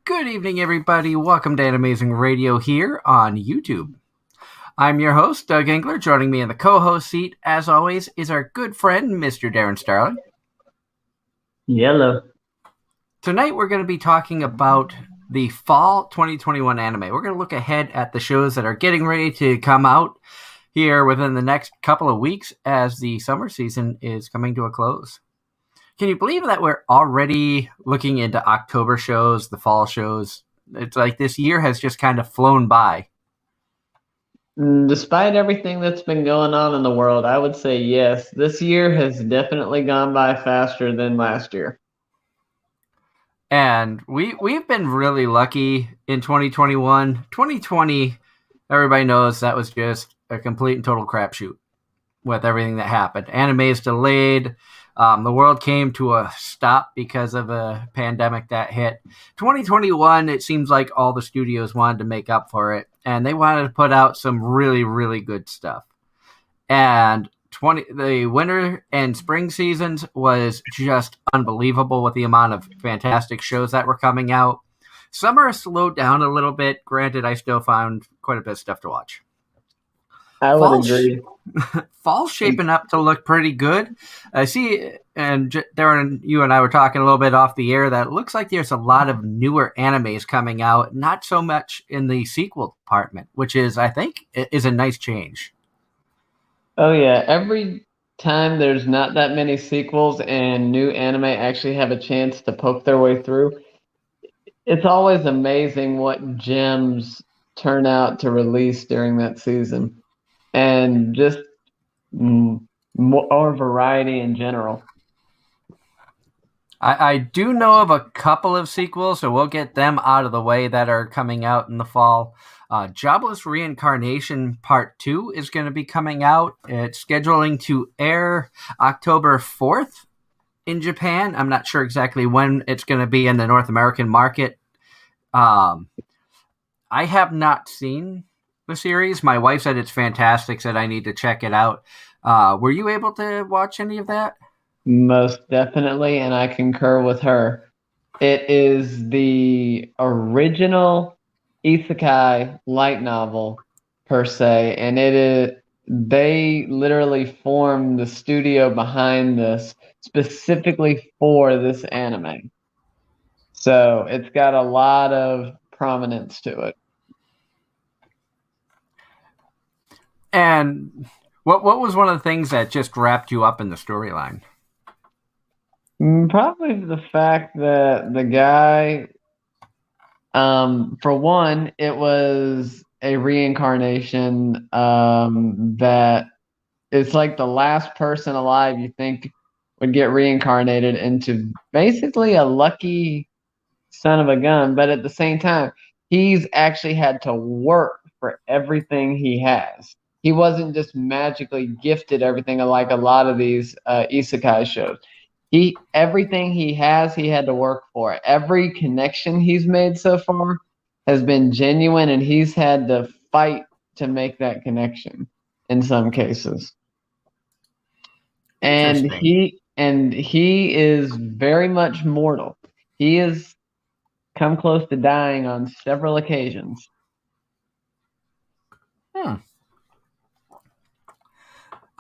Good evening, everybody. Welcome to Anime-Zing Radio here on YouTube. I'm your host, Doug Engler. Joining me in the co-host seat, as always, is our good friend, Mr. Darren Starling. Yellow. Tonight, we're going to be talking about the fall 2021 anime. We're going to look ahead at the shows that are getting ready to come out here within the next couple of weeks as the summer season is coming to a close. Can you believe that we're already looking into October shows, the fall shows? It's like this year has just kind of flown by. Despite everything that's been going on in the world, I would say yes. This year has definitely gone by faster than last year. And we've been really lucky in 2021. 2020, everybody knows that was just a complete and total crapshoot with everything that happened. Anime is delayed. The world came to a stop because of a pandemic that hit. 2021, it seems like all the studios wanted to make up for it, and they wanted to put out some really, really good stuff. And the winter and spring seasons was just unbelievable with the amount of fantastic shows that were coming out. Summer slowed down a little bit. Granted, I still found quite a bit of stuff to watch. I would agree. Fall's shaping up to look pretty good. I see, and Darren, you and I were talking a little bit off the air, that it looks like there's a lot of newer animes coming out, not so much in the sequel department, which is, I think, is a nice change. Oh yeah, every time there's not that many sequels and new anime actually have a chance to poke their way through, it's always amazing what gems turn out to release during that season. And just more variety in general. I do know of a couple of sequels, so we'll get them out of the way that are coming out in the fall. Jobless Reincarnation Part 2 is going to be coming out. It's scheduling to air October 4th in Japan. I'm not sure exactly when it's going to be in the North American market. I have not seen the series. My wife said it's fantastic, said I need to check it out. Were you able to watch any of that? Most definitely, and I concur with her. It is the original isekai light novel per se, and they literally formed the studio behind this specifically for this anime. So it's got a lot of prominence to it. And what was one of the things that just wrapped you up in the storyline? Probably the fact that the guy, for one, it was a reincarnation that it's like the last person alive you think would get reincarnated into basically a lucky son of a gun, but at the same time, he's actually had to work for everything he has. He wasn't just magically gifted everything like a lot of these isekai shows. Everything he has, he had to work for. Every connection he's made so far has been genuine, and he's had to fight to make that connection in some cases. And he is very much mortal. He has come close to dying on several occasions.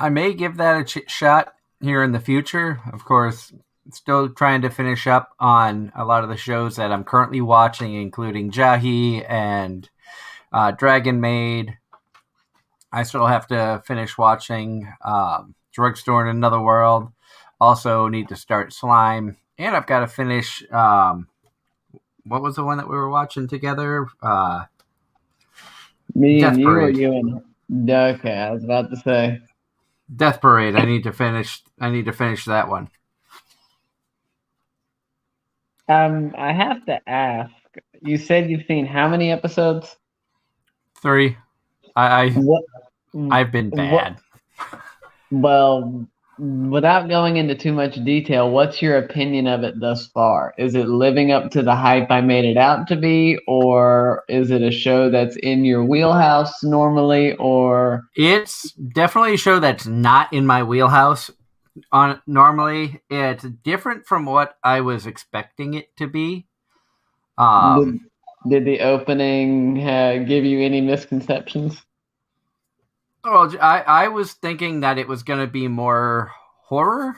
I may give that a shot here in the future. Of course, still trying to finish up on a lot of the shows that I'm currently watching, including Jahi and Dragon Maid. I still have to finish watching Drugstore in Another World. Also need to start Slime. And I've got to finish, what was the one that we were watching together? Me and you, or you and okay, I was about to say Death Parade. I need to finish that one. I have to ask. You said you've seen how many episodes? 3. I've been bad. Well, without going into too much detail, what's your opinion of it thus far? Is it living up to the hype I made it out to be, or is it a show that's in your wheelhouse normally, or... It's definitely a show that's not in my wheelhouse. Normally, it's different from what I was expecting it to be. Did the opening give you any misconceptions? Well, I was thinking that it was going to be more horror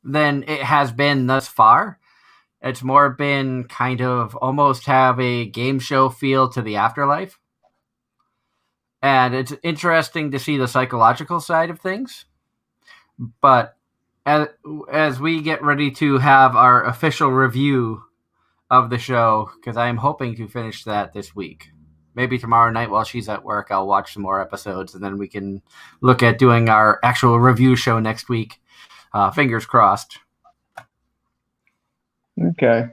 than it has been thus far. It's more been kind of almost have a game show feel to the afterlife. And it's interesting to see the psychological side of things. But as we get ready to have our official review of the show, because I am hoping to finish that this week. Maybe tomorrow night while she's at work, I'll watch some more episodes, and then we can look at doing our actual review show next week. Fingers crossed. Okay.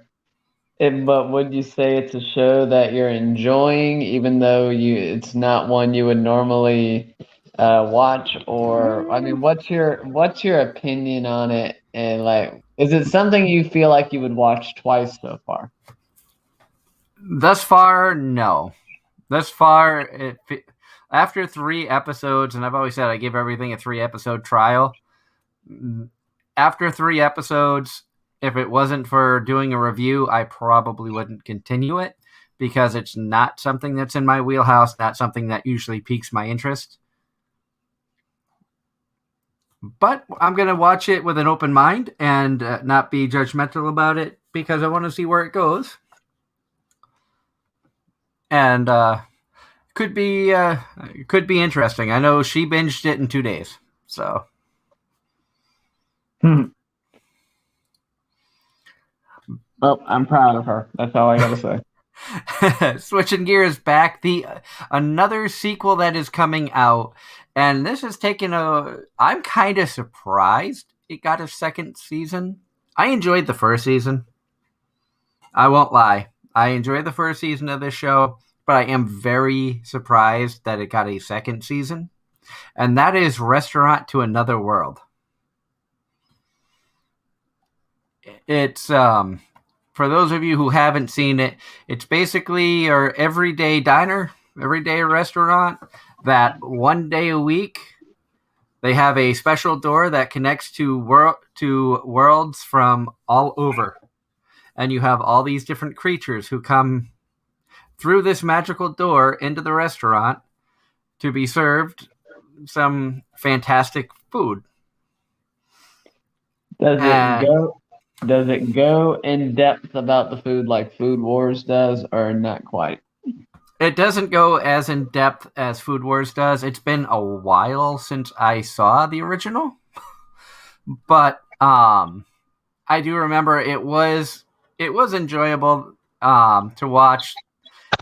But would you say it's a show that you're enjoying, even though it's not one you would normally watch? Or I mean, what's your opinion on it? And like, is it something you feel like you would watch twice so far? Thus far, no. Thus far, after 3 episodes, and I've always said I give everything a 3-episode trial. After 3 episodes, if it wasn't for doing a review, I probably wouldn't continue it because it's not something that's in my wheelhouse, not something that usually piques my interest. But I'm going to watch it with an open mind and not be judgmental about it because I want to see where it goes. And could be interesting. I know she binged it in 2 days, so. Well, I'm proud of her. That's all I gotta say. Switching gears back, another sequel that is coming out, and this has taken I'm kind of surprised it got a second season. I enjoyed the first season. I won't lie. I enjoyed the first season of this show, but I am very surprised that it got a second season, and that is Restaurant to Another World. It's for those of you who haven't seen it, it's basically your everyday diner, everyday restaurant that one day a week they have a special door that connects to worlds from all over. And you have all these different creatures who come through this magical door into the restaurant to be served some fantastic food. Does it go in depth about the food like Food Wars does, or not quite? It doesn't go as in depth as Food Wars does. It's been a while since I saw the original, but I do remember it was enjoyable to watch,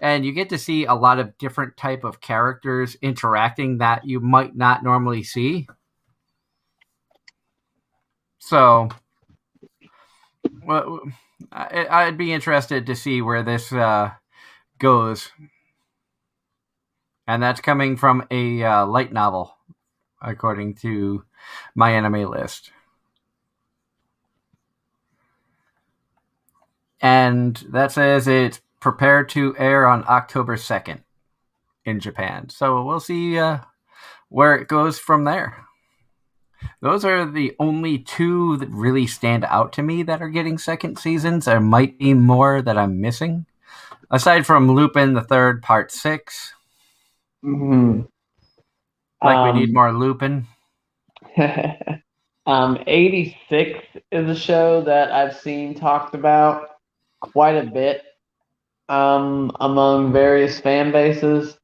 and you get to see a lot of different type of characters interacting that you might not normally see. So. Well, I'd be interested to see where this goes. And that's coming from a light novel, according to my anime list. And that says it's prepared to air on October 2nd in Japan. So we'll see where it goes from there. Those are the only 2 that really stand out to me that are getting second seasons. There might be more that I'm missing. Aside from Lupin the Third Part 6. Mm-hmm. We need more Lupin. 86 is a show that I've seen talked about quite a bit among various fan bases.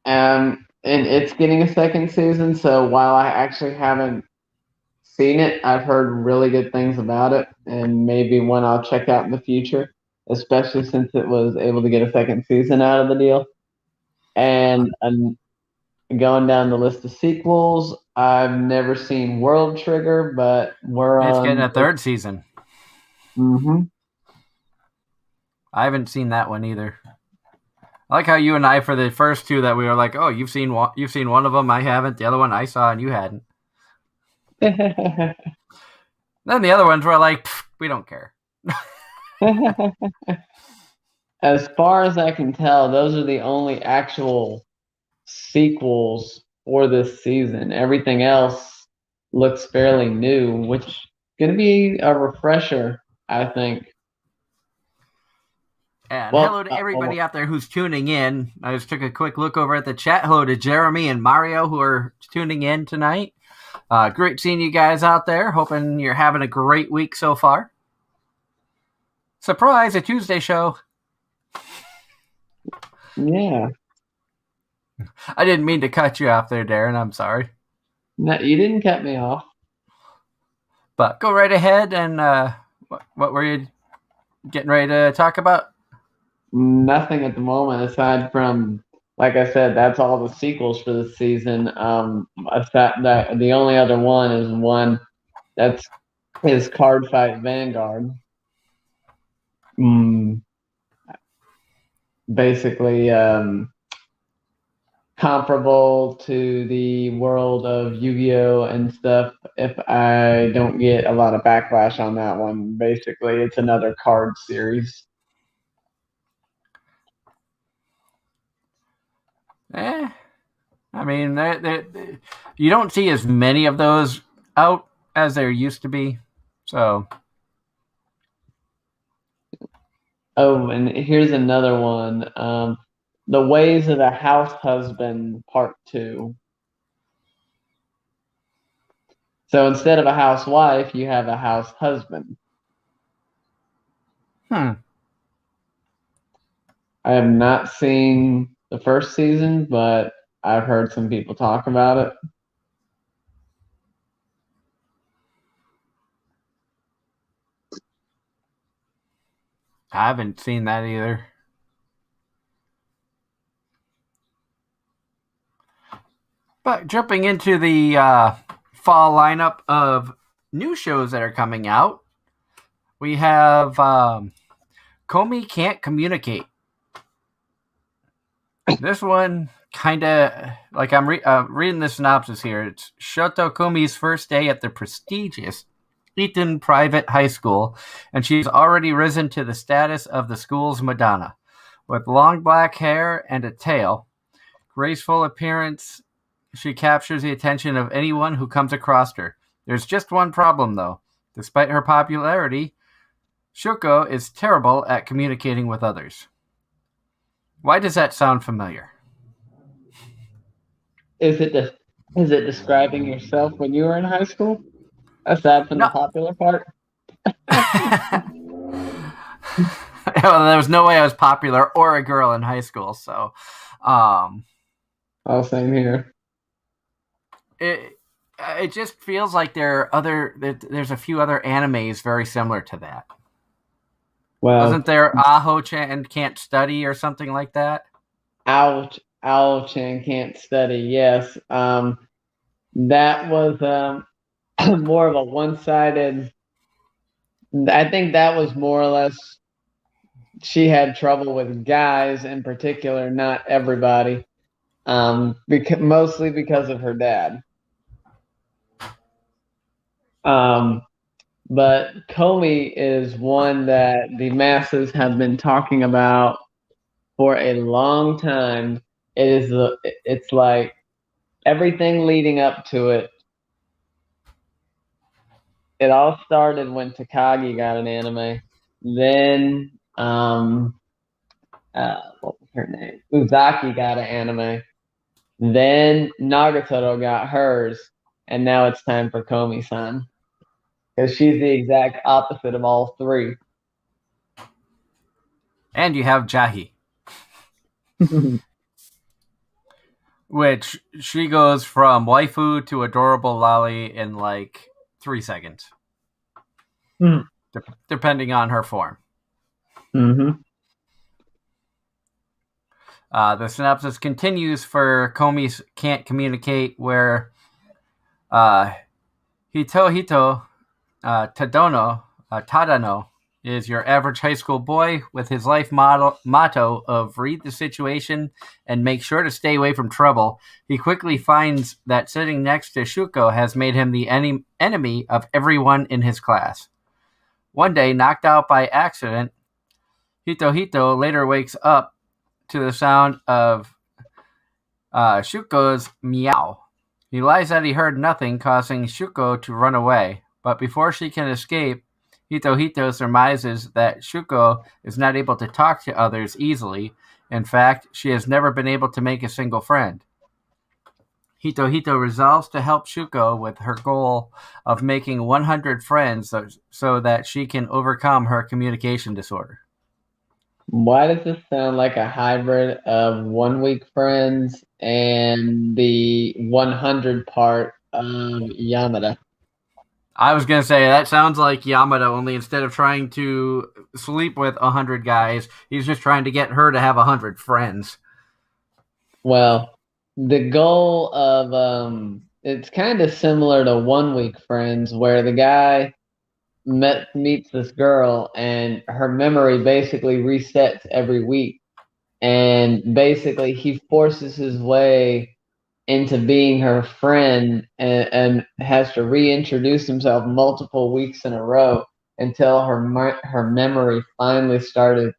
And it's getting a second season, so while I actually haven't seen it, I've heard really good things about it, and maybe one I'll check out in the future, especially since it was able to get a second season out of the deal. And going down the list of sequels, I've never seen World Trigger, but it's getting a 3rd season. Mm-hmm. I haven't seen that one either. I like how you and I, for the first 2 that we were like, oh, you've seen one of them, I haven't. The other one I saw and you hadn't. Then the other ones were like, we don't care. As far as I can tell, those are the only actual sequels for this season. Everything else looks fairly new, which is going to be a refresher, I think. And hello to everybody out there who's tuning in. I just took a quick look over at the chat. Hello to Jeremy and Mario who are tuning in tonight. Great seeing you guys out there. Hoping you're having a great week so far. Surprise, a Tuesday show. Yeah. I didn't mean to cut you off there, Darren. I'm sorry. No, you didn't cut me off. But go right ahead and what were you getting ready to talk about? Nothing at the moment aside from, like I said, that's all the sequels for the season. That the only other one is one that's his Card Fight Vanguard. Basically, comparable to the world of Yu-Gi-Oh and stuff. If I don't get a lot of backlash on that one, basically it's another card series. I mean, you don't see as many of those out as there used to be. So. Oh, and here's another one. The Ways of the House Husband Part 2. So instead of a housewife, you have a house husband. I have not seen the first season, but I've heard some people talk about it. I haven't seen that either. But jumping into the fall lineup of new shows that are coming out, we have Comey Can't Communicate. This one kind of, like I'm reading the synopsis here. It's Shoto Komi's first day at the prestigious Eton Private High School, and she's already risen to the status of the school's Madonna. With long black hair and a tail, graceful appearance, she captures the attention of anyone who comes across her. There's just one problem, though. Despite her popularity, Shuko is terrible at communicating with others. Why does that sound familiar? Is it describing yourself when you were in high school? Aside from the popular part? Well, there was no way I was popular or a girl in high school, so. Same here. It just feels like there's a few other animes very similar to that. Well, wasn't there Aho-chan Can't Study or something like that? Aho-chan Can't Study, yes. That was more of a one-sided. I think that was more or less, she had trouble with guys in particular, not everybody, mostly because of her dad. But Comey is one that the masses have been talking about for a long time. It's like everything leading up to it. It all started when Takagi got an anime. Then what was her name? Uzaki got an anime. Then Nagatoro got hers, and now it's time for Komi-san. Because she's the exact opposite of all three. And you have Jahi. Which she goes from waifu to adorable lolly in like 3 seconds. Depending on her form. The synopsis continues for Comey Can't Communicate, where Hitohito Tadano is your average high school boy with his life motto of read the situation and make sure to stay away from trouble. He quickly finds that sitting next to Shuko has made him the enemy of everyone in his class. One day, knocked out by accident, Hitohito later wakes up to the sound of Shuko's meow. He lies that he heard nothing, causing Shuko to run away. But before she can escape, Hito surmises that Shuko is not able to talk to others easily. In fact, she has never been able to make a single friend. Hito resolves to help Shuko with her goal of making 100 friends so that she can overcome her communication disorder. Why does this sound like a hybrid of 1 week friends and the 100 part of Yamada? I was going to say, that sounds like Yamada, only instead of trying to sleep with 100 guys, he's just trying to get her to have 100 friends. Well, the goal of it's kind of similar to 1 week friends where the guy meets this girl and her memory basically resets every week, and basically he forces his way into being her friend, and has to reintroduce himself multiple weeks in a row until her memory finally started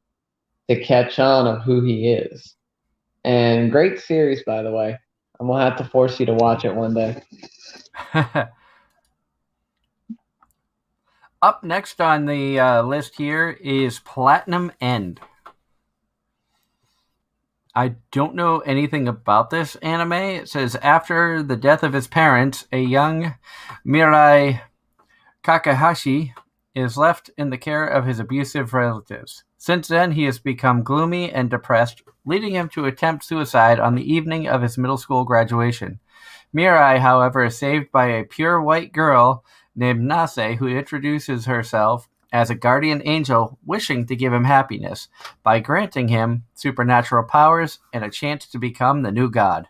to catch on of who he is. And great series, by the way. I'm gonna have to force you to watch it one day. Up next on the list here is Platinum End. I don't know anything about this anime. It says, after the death of his parents, a young Mirai Kakahashi is left in the care of his abusive relatives. Since then, he has become gloomy and depressed, leading him to attempt suicide on the evening of his middle school graduation. Mirai, however, is saved by a pure white girl named Nase, who introduces herself as a guardian angel wishing to give him happiness by granting him supernatural powers and a chance to become the new god.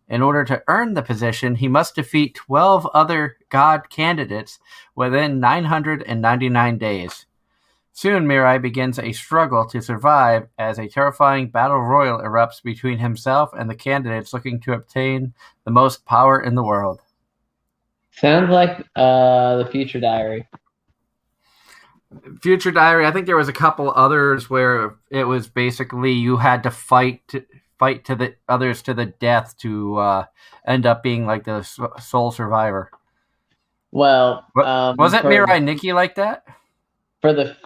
In order to earn the position, he must defeat 12 other god candidates within 999 days. Soon, Mirai begins a struggle to survive as a terrifying battle royal erupts between himself and the candidates looking to obtain the most power in the world. Sounds like the Future Diary. Future Diary, I think there was a couple others where it was basically you had to fight to the others to the death to end up being like the sole survivor. Well, was it Mirai Nikki like that? For the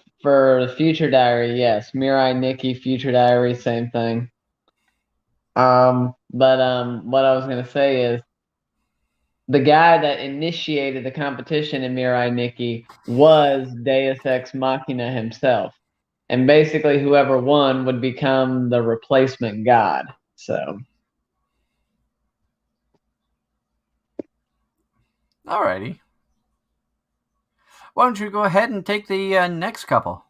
Future Diary, yes. Mirai Nikki, Future Diary, same thing. But what I was gonna say is the guy that initiated the competition in Mirai Nikki was Deus Ex Machina himself. And basically whoever won would become the replacement god. So alrighty. Why don't you go ahead and take the next couple?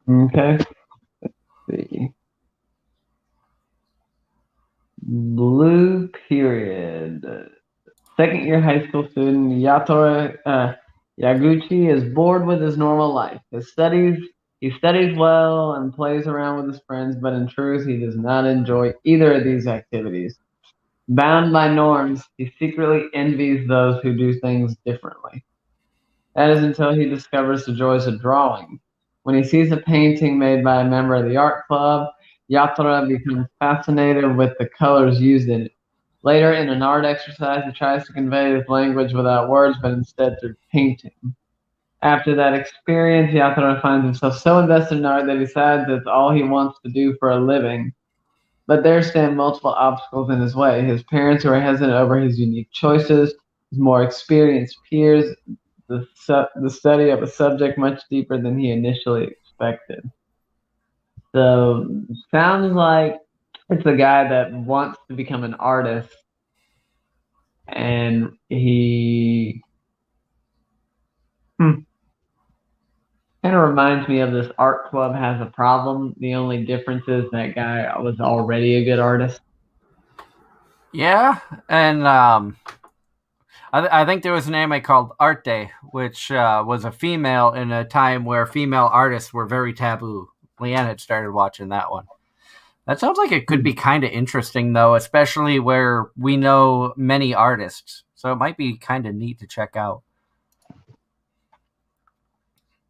Okay. Let's see. Blue Period. Second year high school student Yaguchi is bored with his normal life. He studies well and plays around with his friends, but in truth, he does not enjoy either of these activities. Bound by norms, he secretly envies those who do things differently. That is until he discovers the joys of drawing. When he sees a painting made by a member of the art club, Yatora becomes fascinated with the colors used in it. Later, in an art exercise, he tries to convey his language without words, but instead through painting. After that experience, Yatora finds himself so invested in art that he decides it's all he wants to do for a living. But there stand multiple obstacles in his way. His parents, who are hesitant over his unique choices, his more experienced peers, the study of a subject much deeper than he initially expected. So, sounds like it's a guy that wants to become an artist, and he kind of reminds me of this art club has a problem. The only difference is that guy was already a good artist. Yeah, and I think there was an anime called Art Day, which was a female in a time where female artists were very taboo. Leanne had started watching that one. That sounds like it could be kind of interesting, though, especially where we know many artists. So it might be kind of neat to check out.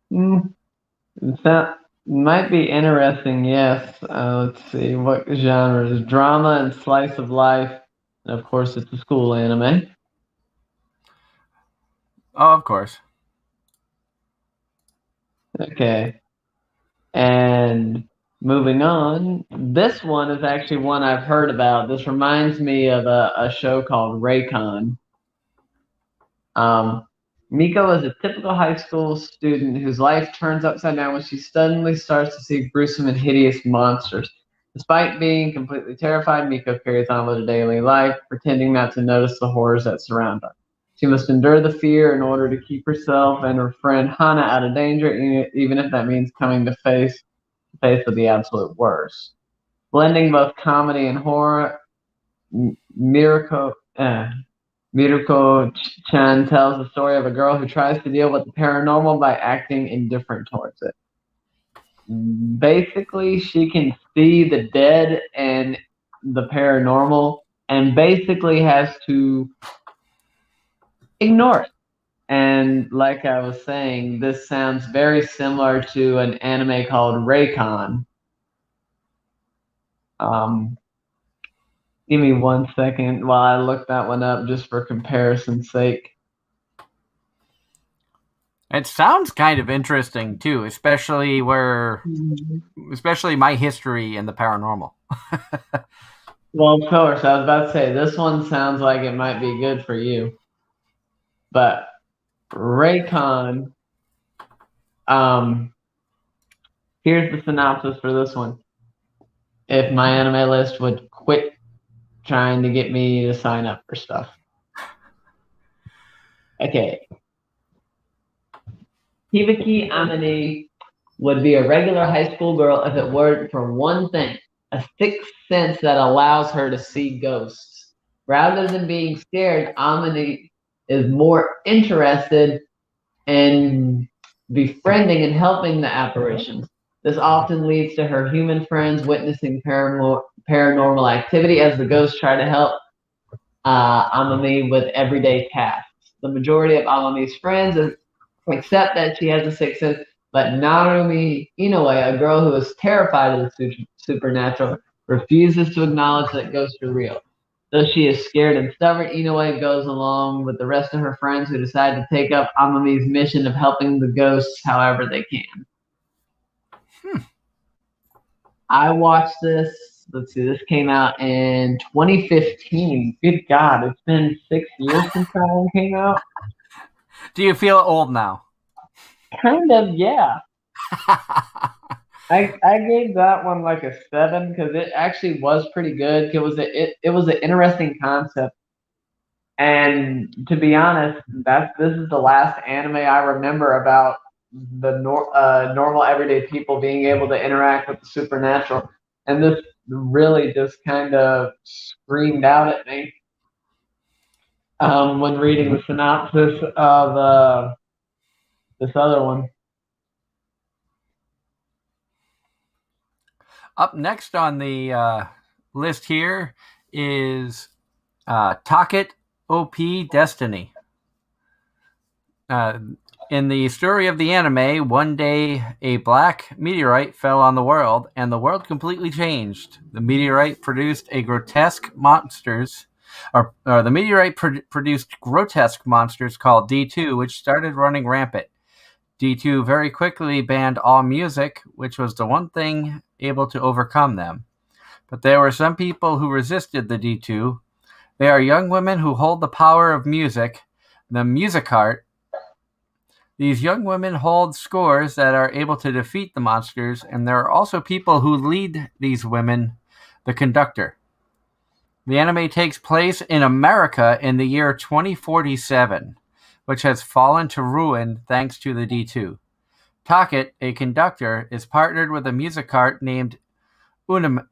That might be interesting, yes. Let's see, what genres? Drama and slice of life. And of course, it's a school anime. Oh, of course. Okay. And moving on, this one is actually one I've heard about. This reminds me of a show called Raycon. Miko is a typical high school student whose life turns upside down when she suddenly starts to see gruesome and hideous monsters. Despite being completely terrified, Miko carries on with her daily life, pretending not to notice the horrors that surround her. She must endure the fear in order to keep herself and her friend Hana out of danger, even if that means coming to face with the absolute worst. Blending both comedy and horror, Miracle. Mirko-chan tells the story of a girl who tries to deal with the paranormal by acting indifferent towards it. Basically, she can see the dead and the paranormal and basically has to ignore it. And like I was saying, this sounds very similar to an anime called Raycon. Um, Give me 1 second while I look that one up just for comparison's sake. It sounds kind of interesting too, especially my history in the paranormal. Well, of course, I was about to say this one sounds like it might be good for you, but Raycon. Here's the synopsis for this one. If my anime list would quit trying to get me to sign up for stuff. Okay. Hibiki Amane would be a regular high school girl if it weren't for one thing, a sixth sense that allows her to see ghosts. Rather than being scared, Amane is more interested in befriending and helping the apparitions. This often leads to her human friends witnessing paranormal activity as the ghosts try to help Amami with everyday tasks. The majority of Amami's friends accept that she has a sixth sense, but Narumi Inoue, a girl who is terrified of the supernatural, refuses to acknowledge that ghosts are real. Though she is scared and stubborn, Inoue goes along with the rest of her friends who decide to take up Amami's mission of helping the ghosts however they can. I watched this. Let's see, this came out in 2015. Good God, it's been 6 years since that one came out. Do you feel old now? Kind of, yeah. I gave that one like a 7 because it actually was pretty good. It was an interesting concept, and to be honest, this is the last anime I remember about the normal everyday people being able to interact with the supernatural, and this really just kind of screamed out at me when reading the synopsis of this other one. Up next on the list here is Taket OP Destiny. In the story of the anime, one day a black meteorite fell on the world, and the world completely changed. The meteorite produced grotesque monsters called D2, which started running rampant. D2 very quickly banned all music, which was the one thing able to overcome them. But there were some people who resisted the D2. They are young women who hold the power of music, the music art. These young women hold scores that are able to defeat the monsters, and there are also people who lead these women, the Conductor. The anime takes place in America in the year 2047, which has fallen to ruin thanks to the D2. Taket, a conductor, is partnered with a music art named Unme.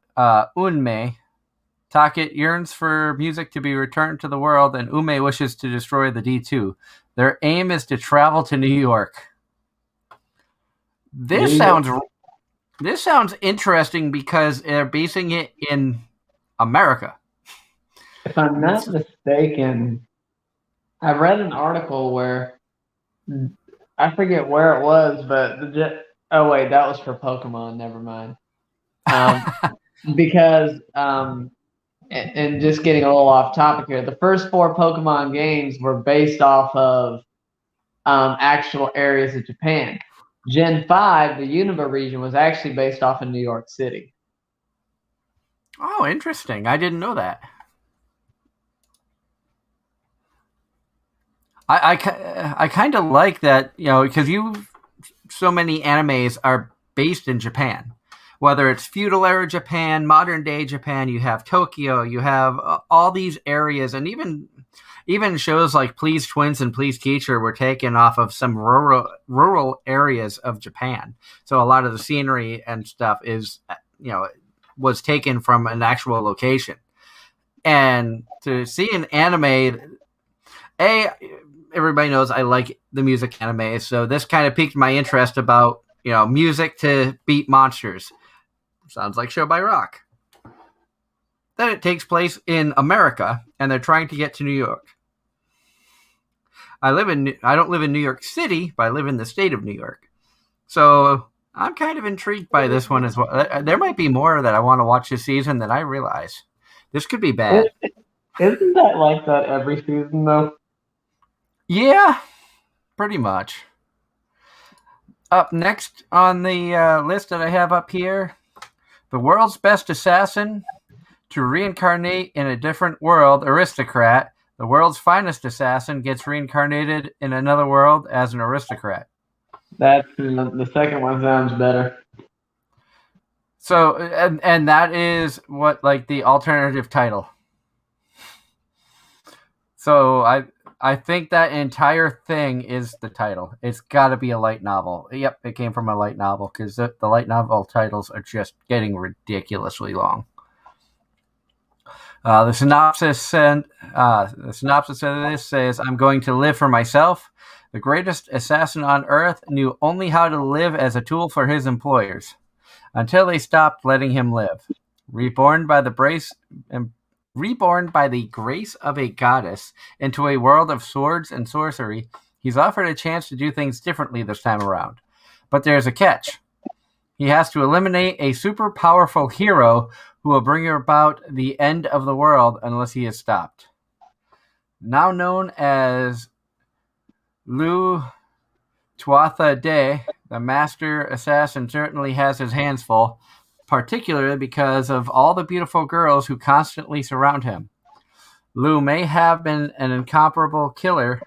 Taket yearns for music to be returned to the world, and Ume wishes to destroy the D2. Their aim is to travel to New York. This sounds interesting because they're basing it in America. If I'm not mistaken, I read an article where I forget where it was, but oh wait, that was for Pokemon. Never mind. Because and just getting a little off topic here, the first 4 Pokemon games were based off of actual areas of Japan. Gen 5, the Unova region, was actually based off of New York City. Oh, interesting. I didn't know that. I kind of like that, because so many animes are based in Japan. Whether it's feudal era Japan, modern day Japan, you have Tokyo, you have all these areas, and even shows like Please Twins and Please Teacher were taken off of some rural areas of Japan. So a lot of the scenery and stuff was taken from an actual location. And to see an anime, everybody knows I like the music anime, so this kind of piqued my interest about music to beat monsters. Sounds like Show by Rock. Then it takes place in America, and they're trying to get to New York. I don't live in New York City, but I live in the state of New York. So I'm kind of intrigued by this one as well. There might be more that I want to watch this season than I realize. This could be bad. Isn't that like that every season, though? Yeah, pretty much. Up next on the list that I have up here, the world's best assassin to reincarnate in a different world, aristocrat. The world's finest assassin gets reincarnated in another world as an aristocrat. The second one sounds better. So, and that is what, like, the alternative title. So I think that entire thing is the title. It's got to be a light novel. Yep, it came from a light novel, because the light novel titles are just getting ridiculously long. The synopsis of this says, "I'm going to live for myself. The greatest assassin on Earth knew only how to live as a tool for his employers, until they stopped letting him live. Reborn by the grace of a goddess into a world of swords and sorcery, he's offered a chance to do things differently this time around. But there's a catch. He has to eliminate a super powerful hero who will bring about the end of the world unless he is stopped. Now known as Lu Tuatha De, the master assassin certainly has his hands full, particularly because of all the beautiful girls who constantly surround him. Lu may have been an incomparable killer,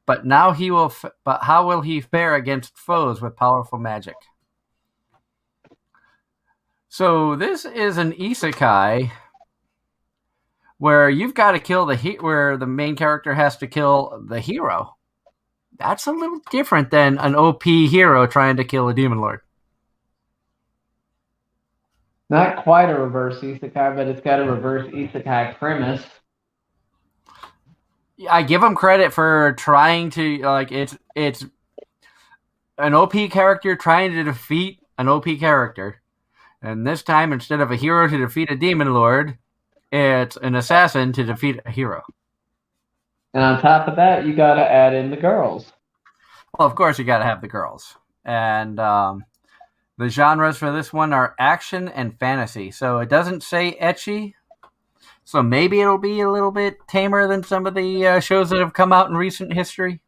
but how will he fare against foes with powerful magic?" So this is an isekai where you've got to kill where the main character has to kill the hero. That's a little different than an OP hero trying to kill a demon lord. Not quite a reverse isekai, but it's got a reverse isekai premise. I give him credit for trying to, like, it's an OP character trying to defeat an OP character. And this time, instead of a hero to defeat a demon lord, it's an assassin to defeat a hero. And on top of that, you got to add in the girls. Well, of course, you got to have the girls. And the genres for this one are action and fantasy. So it doesn't say ecchi. So maybe it'll be a little bit tamer than some of the shows that have come out in recent history.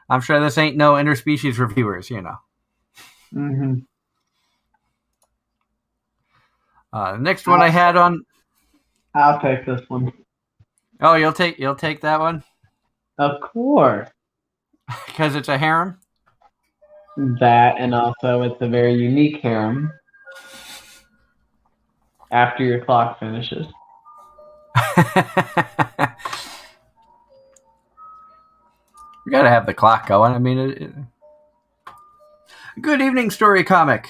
I'm sure this ain't no interspecies reviewers, Mm-hmm. The next one I had on. I'll take this one. Oh, you'll take that one? Of course. Because it's a harem? That, and also it's a very unique harem. After your clock finishes. We gotta have the clock going. I mean, good evening, Story Comic.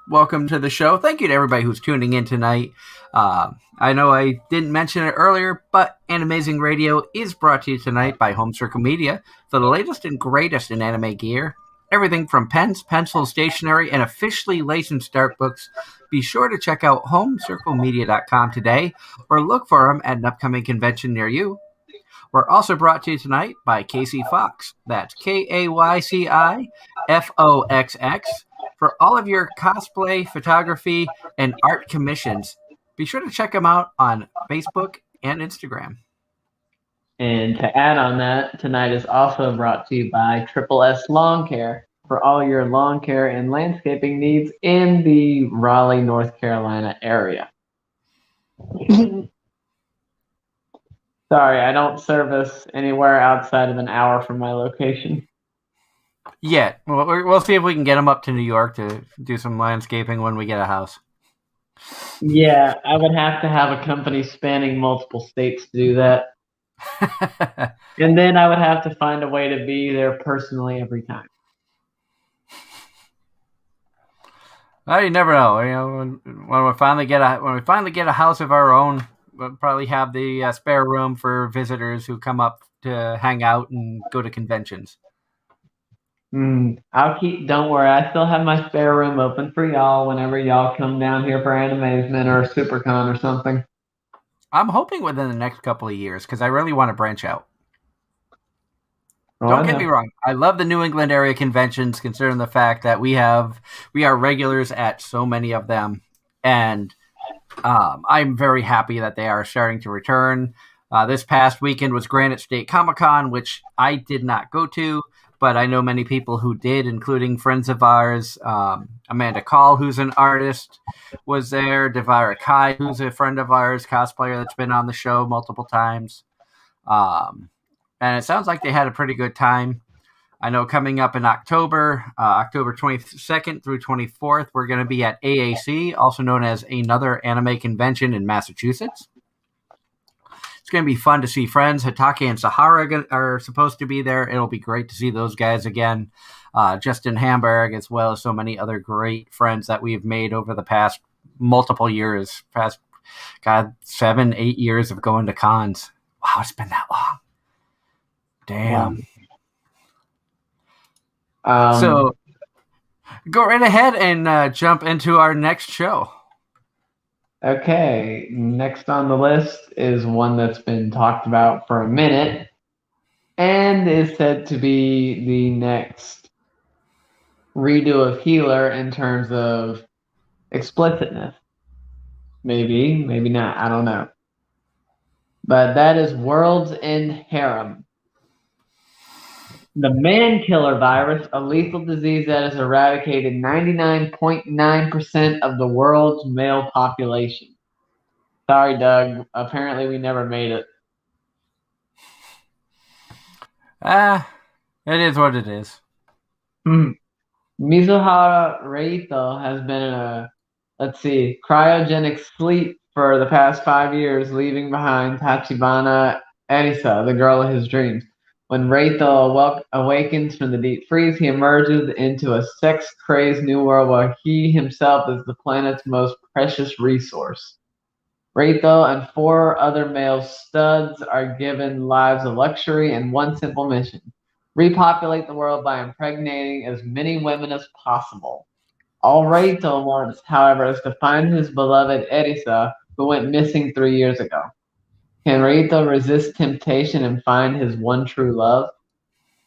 Welcome to the show. Thank you to everybody who's tuning in tonight. I know I didn't mention it earlier, but Anime-Zing Radio is brought to you tonight by Home Circle Media for the latest and greatest in anime gear. Everything from pens, pencils, stationery, and officially licensed art books. Be sure to check out homecirclemedia.com today or look for them at an upcoming convention near you. We're also brought to you tonight by Casey Fox. That's KAYCIFOXX. For all of your cosplay, photography, and art commissions, be sure to check them out on Facebook and Instagram. And to add on that, tonight is also brought to you by Triple S Lawn Care for all your lawn care and landscaping needs in the Raleigh, North Carolina area. Sorry, I don't service anywhere outside of an hour from my location. Yeah, we'll see if we can get them up to New York to do some landscaping when we get a house. Yeah, I would have to have a company spanning multiple states to do that. And then I would have to find a way to be there personally every time. Well, you never know. When we finally get a house of our own, we'll probably have the spare room for visitors who come up to hang out and go to conventions. Don't worry, I still have my spare room open for y'all whenever y'all come down here for Anime-Zing or SuperCon or something. I'm hoping within the next couple of years because I really want to branch out. Oh, Don't get me wrong. I love the New England area conventions, considering the fact that we are regulars at so many of them, and I'm very happy that they are starting to return. This past weekend was Granite State Comic-Con, which I did not go to, but I know many people who did, including friends of ours. Amanda Call, who's an artist, was there. Devira Kai, who's a friend of ours, cosplayer that's been on the show multiple times. And it sounds like they had a pretty good time. I know coming up in October, October 22nd through 24th, we're going to be at AAC, also known as Another Anime Convention in Massachusetts. It's going to be fun to see friends. Hitake and Sahara are supposed to be there. It'll be great to see those guys again. Justin Hamburg, as well as so many other great friends that we've made over the past multiple years. 7-8 years of going to cons. Wow, it's been that long. Damn. So go right ahead and jump into our next show. Okay, next on the list is one that's been talked about for a minute and is said to be the next redo of Healer in terms of explicitness. Maybe, maybe not, I don't know. But that is World's End Harem. The man killer virus, a lethal disease that has eradicated 99.9% of the world's male population. Sorry, Doug. Apparently, we never made it. It is what it is. Mizuhara Reito has been in a, cryogenic sleep for the past 5 years, leaving behind Tachibana Erisa, the girl of his dreams. When Reito awakens from the deep freeze, he emerges into a sex-crazed new world where he himself is the planet's most precious resource. Reito and 4 other male studs are given lives of luxury and one simple mission: repopulate the world by impregnating as many women as possible. All Reito wants, however, is to find his beloved Erisa, who went missing 3 years ago. Can Reito resist temptation and find his one true love?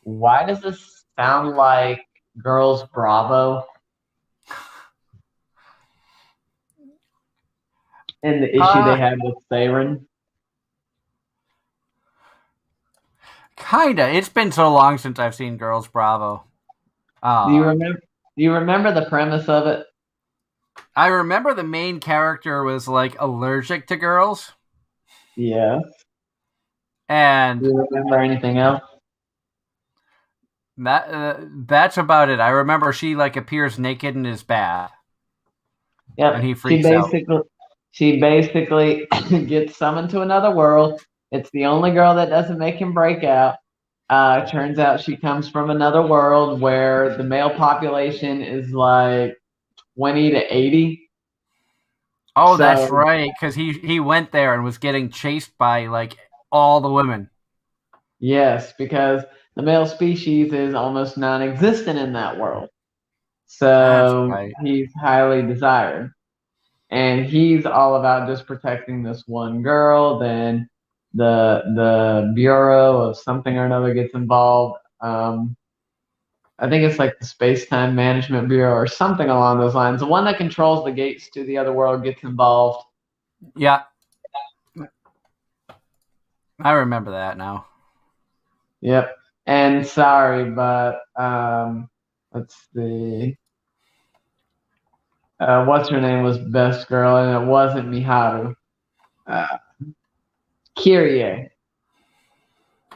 Why does this sound like Girls Bravo? And the issue they had with Saren? Kinda. It's been so long since I've seen Girls Bravo. Do you remember the premise of it? I remember the main character was like allergic to girls. Yes. And do you remember anything else? That's about it. I remember she like appears naked in his bath. Yep. And he freaks out. She basically gets summoned to another world. It's the only girl that doesn't make him break out. Turns out she comes from another world where the male population is like 20 to 80. Oh, that's right, because he went there and was getting chased by like all the women. Yes, because the male species is almost non-existent in that world. So right. He's highly desired. And he's all about just protecting this one girl. Then the Bureau of something or another gets involved. I think it's like the Space-Time Management Bureau or something along those lines. The one that controls the gates to the other world gets involved. Yeah. I remember that now. Yep. And sorry, but let's see. What's her name was best girl, and it wasn't Miharu. Uh, Kyrie,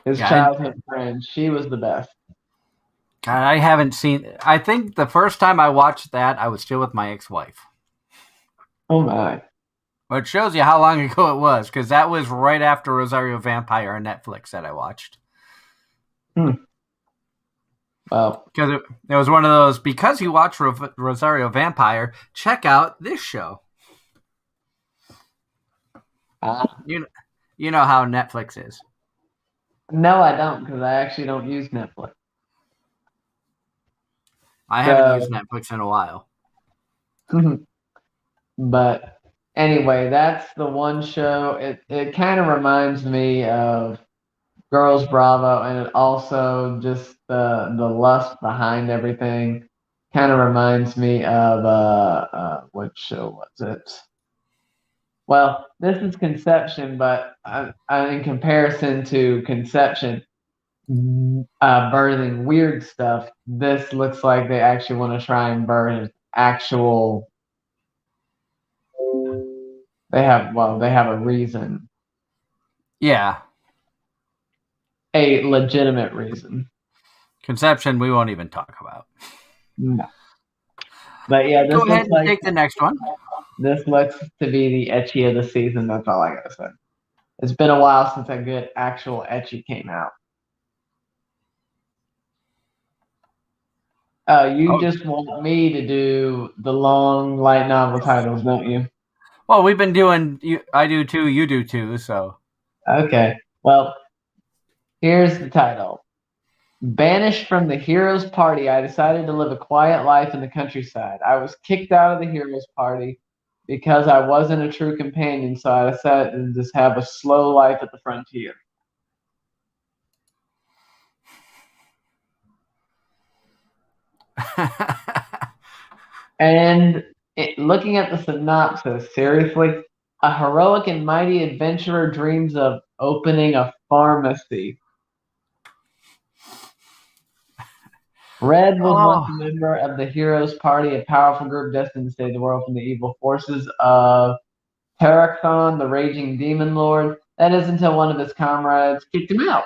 his Yeah, childhood friend. She was the best. God, I haven't seen. I think the first time I watched that, I was still with my ex-wife. Oh my. Which shows you how long ago it was, because that was right after Rosario Vampire on Netflix that I watched. Well, Because it was one of those, because you watch Rosario Vampire, check out this show. You, you know how Netflix is. no, I don't, because I actually don't use Netflix. I haven't So, used Netflix in a while. but anyway, that's the one show. It kind of reminds me of Girls Bravo, and it also just the lust behind everything kind of reminds me of what show was it? Well, this is Conception, but in comparison to Conception, birthing weird stuff, this looks like they actually want to try and birth actual. They have a reason, Yeah. a legitimate reason. Conception, we won't even talk about. No. But yeah, Go ahead and take the next one. this looks to be the ecchi of the season. That's all I gotta say. It's been a while since a good actual ecchi came out. You just want me to do the long light novel titles, don't you? Well, we've been doing. I do too. You do too. So. Okay. Well, here's the title. Banished from the hero's party, I decided to live a quiet life in the countryside. I was kicked out of the hero's party because I wasn't a true companion, so I decided to just have a slow life at the frontier. And looking at the synopsis, seriously, a heroic and mighty adventurer dreams of opening a pharmacy. Red was once a member of the Heroes Party, a powerful group destined to save the world from the evil forces of Terrathon, the raging demon lord. That is until one of his comrades kicked him out.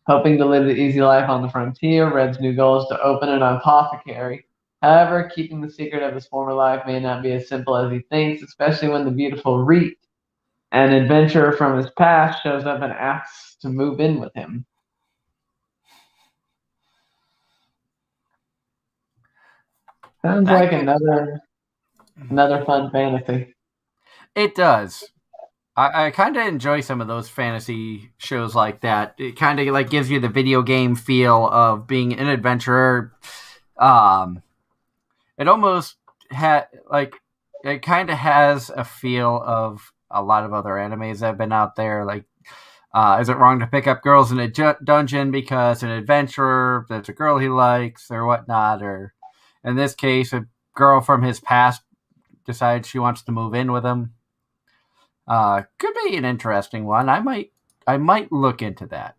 Hoping to live the easy life on the frontier, Red's new goal is to open an apothecary. However, keeping the secret of his former life may not be as simple as he thinks, especially when the beautiful Reet, an adventurer from his past, shows up and asks to move in with him. Sounds like another fun fantasy. It does. I kind of enjoy some of those fantasy shows like that. It kind of like gives you the video game feel of being an adventurer. It almost it kind of has a feel of a lot of other animes that have been out there. Like, is it wrong to pick up girls in a dungeon because an adventurer, there's a girl he likes or whatnot? Or in this case, a girl from his past decides she wants to move in with him. Could be an interesting one. I might look into that.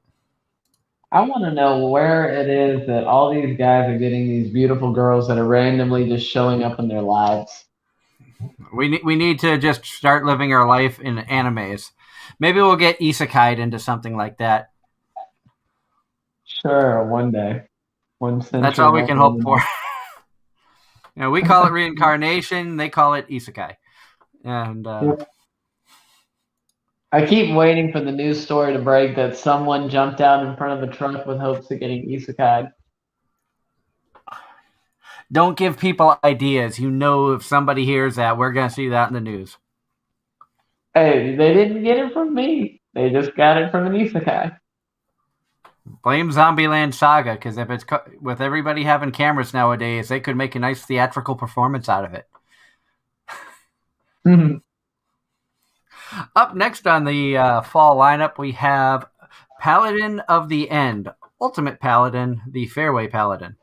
I want to know where it is that all these guys are getting these beautiful girls that are randomly just showing up in their lives. We need to just start living our life in animes. Maybe we'll get isekai'd into something like that. Sure, one day. That's all we can hope for. We call it reincarnation. They call it isekai. And I keep waiting for the news story to break that someone jumped out in front of a truck with hopes of getting isekai. Don't give people ideas. If somebody hears that, we're going to see that in the news. Hey, they didn't get it from me. They just got it from an isekai. Blame Zombieland Saga, because if it's with everybody having cameras nowadays, they could make a nice theatrical performance out of it. Up next on the fall lineup, we have Paladin of the End, Ultimate Paladin, the Fairway Paladin.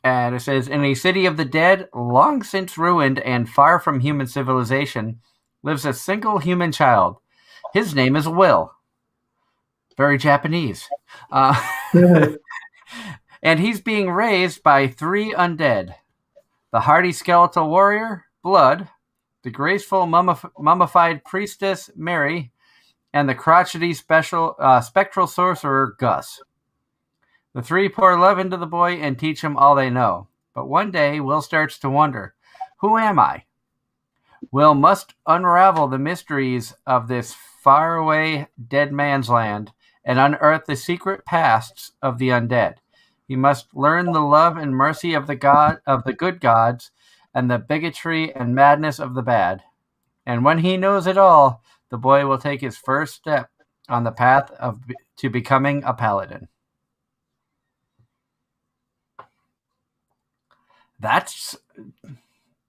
And it says, in a city of the dead, long since ruined and far from human civilization, lives a single human child. His name is Will. Very Japanese. Uh, and he's being raised by 3 undead: the hardy skeletal warrior, Blood, the graceful mummified priestess, Mary, and the crotchety spectral sorcerer, Gus. The 3 pour love into the boy and teach him all they know. But one day, Will starts to wonder, who am I? Will must unravel the mysteries of this faraway dead man's land and unearth the secret pasts of the undead. He must learn the love and mercy of the good gods and the bigotry and madness of the bad. And when he knows it all, the boy will take his first step on the path to becoming a paladin. That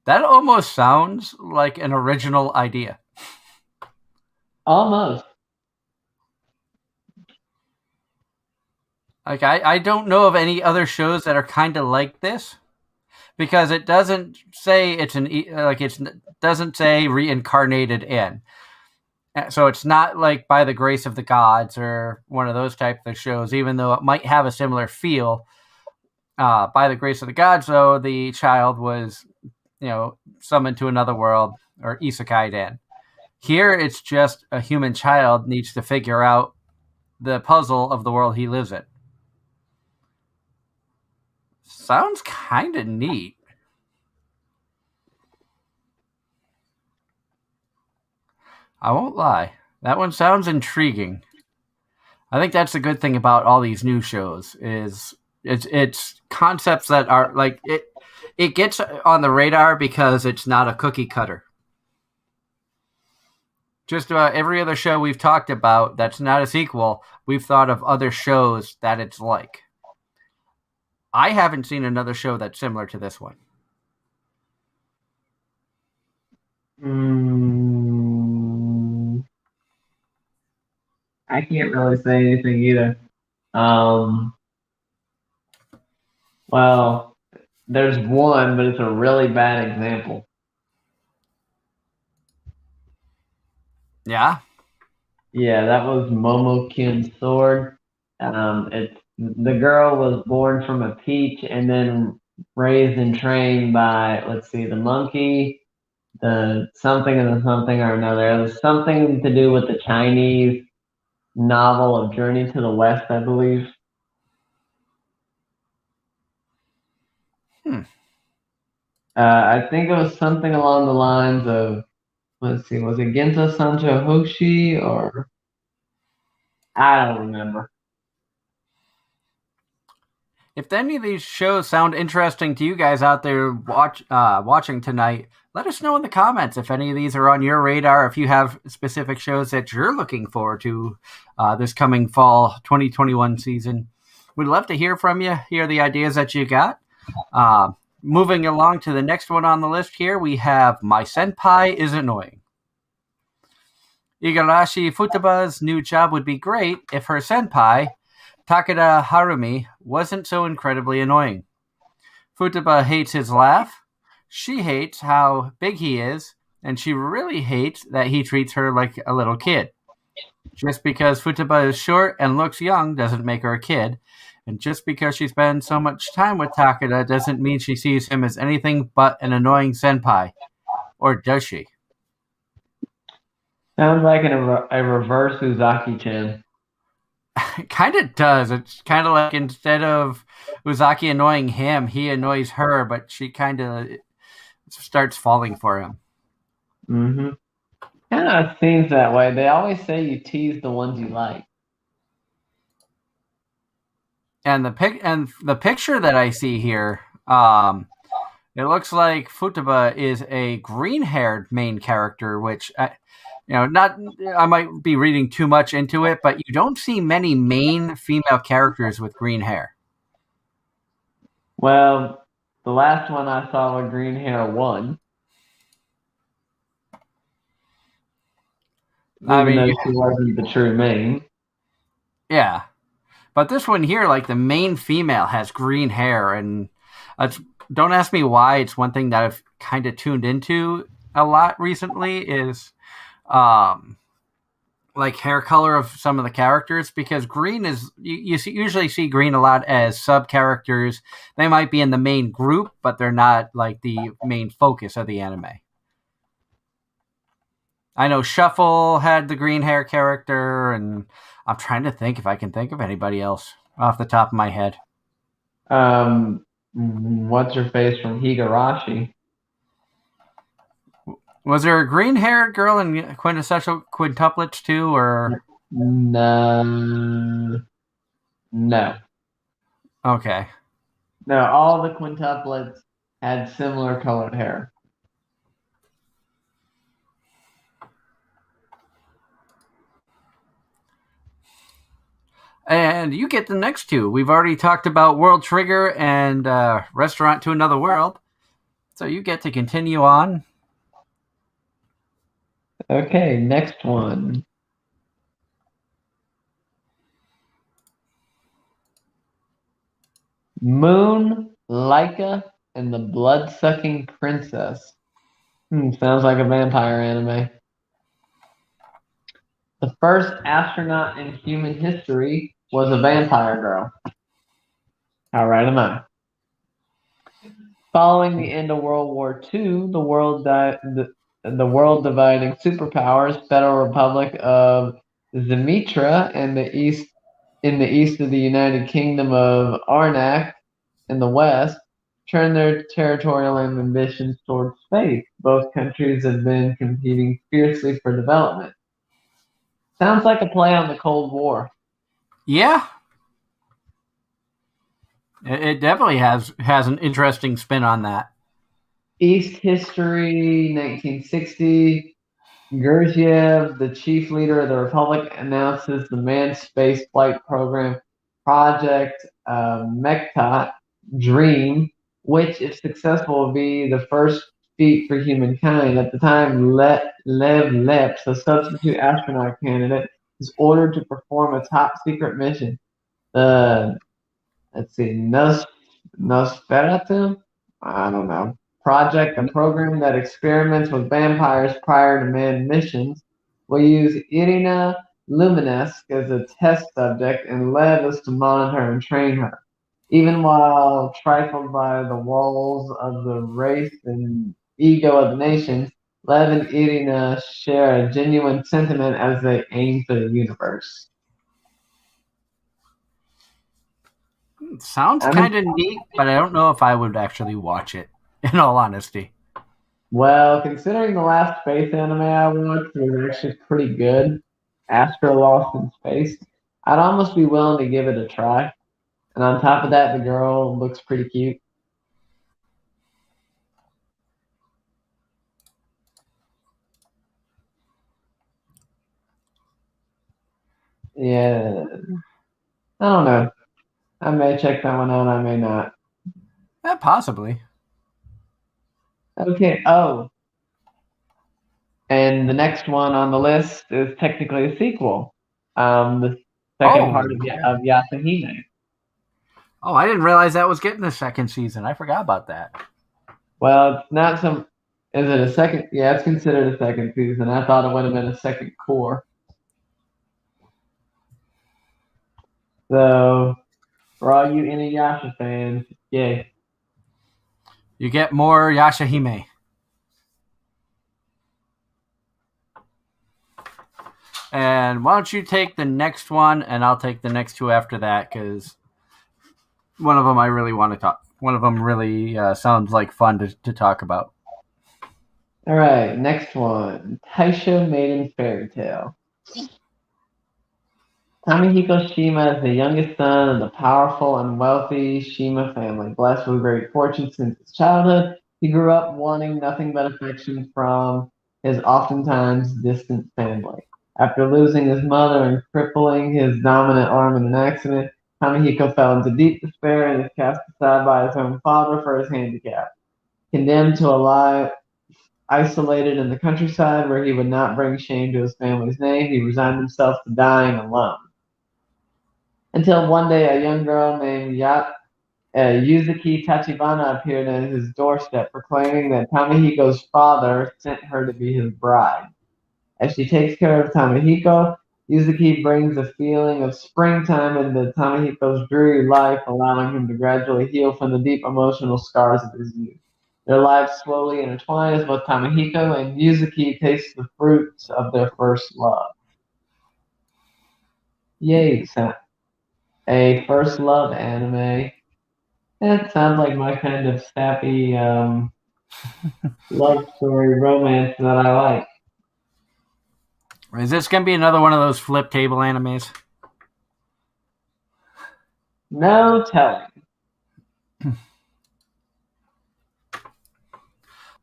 almost sounds like an original idea. Almost. Like I don't know of any other shows that are kind of like this, because it doesn't say doesn't say reincarnated in. So it's not like By the Grace of the Gods or one of those type of shows, even though it might have a similar feel. By the Grace of the Gods, though, the child was, summoned to another world or isekai'd in. Here, it's just a human child needs to figure out the puzzle of the world he lives in. Sounds kind of neat. I won't lie. That one sounds intriguing. I think that's the good thing about all these new shows is it's concepts that are like it gets on the radar because it's not a cookie cutter. Just about every other show we've talked about that's not a sequel, we've thought of other shows that it's like. I haven't seen another show that's similar to this one. I can't really say anything either. Well, there's one, but it's a really bad example. Yeah? Yeah, that was Momokin's Sword. The girl was born from a peach and then raised and trained by, let's see, the monkey, the something and the something or another. It was something to do with the Chinese novel of Journey to the West, I believe. I think it was something along the lines of, let's see, was it Genta Sancho Hoshi or I don't remember. If any of these shows sound interesting to you guys out there watching tonight, let us know in the comments if any of these are on your radar, if you have specific shows that you're looking forward to this coming fall 2021 season. We'd love to hear from you, hear the ideas that you got. Moving along to the next one on the list here, we have My Senpai is Annoying. Igarashi Futaba's new job would be great if her senpai, Takeda Harumi, wasn't so incredibly annoying. Futaba hates his laugh, she hates how big he is, and she really hates that he treats her like a little kid. Just because Futaba is short and looks young doesn't make her a kid, and just because she spends so much time with Takeda doesn't mean she sees him as anything but an annoying senpai. Or does she? Sounds like a reverse Uzaki-chan. It kind of does. It's kind of like instead of Uzaki annoying him, he annoys her, but she kind of starts falling for him. Mm-hmm. Kind of seems that way. They always say you tease the ones you like. And the picture that I see here, it looks like Futaba is a green-haired main character, which I might be reading too much into it, but you don't see many main female characters with green hair. Well, the last one I saw with green hair won. Even though she wasn't the true main. Yeah. But this one here, like the main female has green hair, and don't ask me why. It's one thing that I've kind of tuned into a lot recently is like hair color of some of the characters, because green is usually see green a lot as sub characters. They might be in the main group, but they're not like the main focus of the anime. I know Shuffle had the green hair character, and I'm trying to think if I can think of anybody else off the top of my head. What's her face from Higurashi? Was there a green haired girl in Quintessential Quintuplets too, or No, no, okay? no. All the quintuplets had similar colored hair. And you get the next two. We've already talked about World Trigger and Restaurant to Another World, so you get to continue on. Okay, next one. Moon, Leica, and the Blood-Sucking Princess. Sounds like a vampire anime. The first astronaut in human history was a vampire girl. How right am I? Following the end of World War II, the world dividing superpowers, Federal Republic of Zemitra and in the east of the United Kingdom of Arnak in the west, turned their territorial ambitions towards space. Both countries have been competing fiercely for development. Sounds like a play on the Cold War. Yeah, it definitely has an interesting spin on that. East history, 1960. Gurdjieff, the chief leader of the republic, announces the manned space flight program Project Mektat Dream, which, if successful, will be the first feat for humankind. At the time, Lev Leps, a substitute astronaut candidate, is ordered to perform a top secret mission. The let's see, Nosferatu? I don't know. Project, a program that experiments with vampires prior to manned missions, will use Irina Luminesque as a test subject and Lev is to monitor and train her. Even while trifled by the walls of the race and ego of the nations, Lev and Irina share a genuine sentiment as they aim for the universe. It sounds I mean, kind of neat, but I don't know if I would actually watch it. In all honesty. well, considering the last space anime I watched was actually pretty good, Astro Lost in Space, I'd almost be willing to give it a try. And on top of that, the girl looks pretty cute. Yeah, I don't know. I may check that one out, I may not. Possibly. Okay, oh, and the next one on the list is technically a sequel. The second part Oh, yeah. of Yasahime. Oh, I didn't realize that was getting a second season. I forgot about that. Well, it's not some. Is it a second? Yeah, it's considered a second season. I thought it would have been a second core. So, for all you Inuyasha fans, yay. You get more Yashahime. And why don't you take the next one, and I'll take the next two after that, because one of them I really want to talk. One of them really sounds like fun to talk about. All right, next one. Taisha Maiden Fairy Tale. Tamihiko Shima is the youngest son of the powerful and wealthy Shima family. Blessed with great fortune since his childhood, he grew up wanting nothing but affection from his oftentimes distant family. After losing his mother and crippling his dominant arm in an accident, Tamihiko fell into deep despair and is cast aside by his own father for his handicap. Condemned to a life isolated in the countryside where he would not bring shame to his family's name, he resigned himself to dying alone. Until one day, a young girl named Yuzuki Tachibana appeared at his doorstep, proclaiming that Tamihiko's father sent her to be his bride. As she takes care of Tamihiko, Yuzuki brings a feeling of springtime into Tamahiko's dreary life, allowing him to gradually heal from the deep emotional scars of his youth. Their lives slowly intertwine as both Tamahiko and Yuzuki taste the fruits of their first love. Yay, a first love anime. That sounds like my kind of sappy love story romance that I like. Is this going to be another one of those flip table animes? No telling.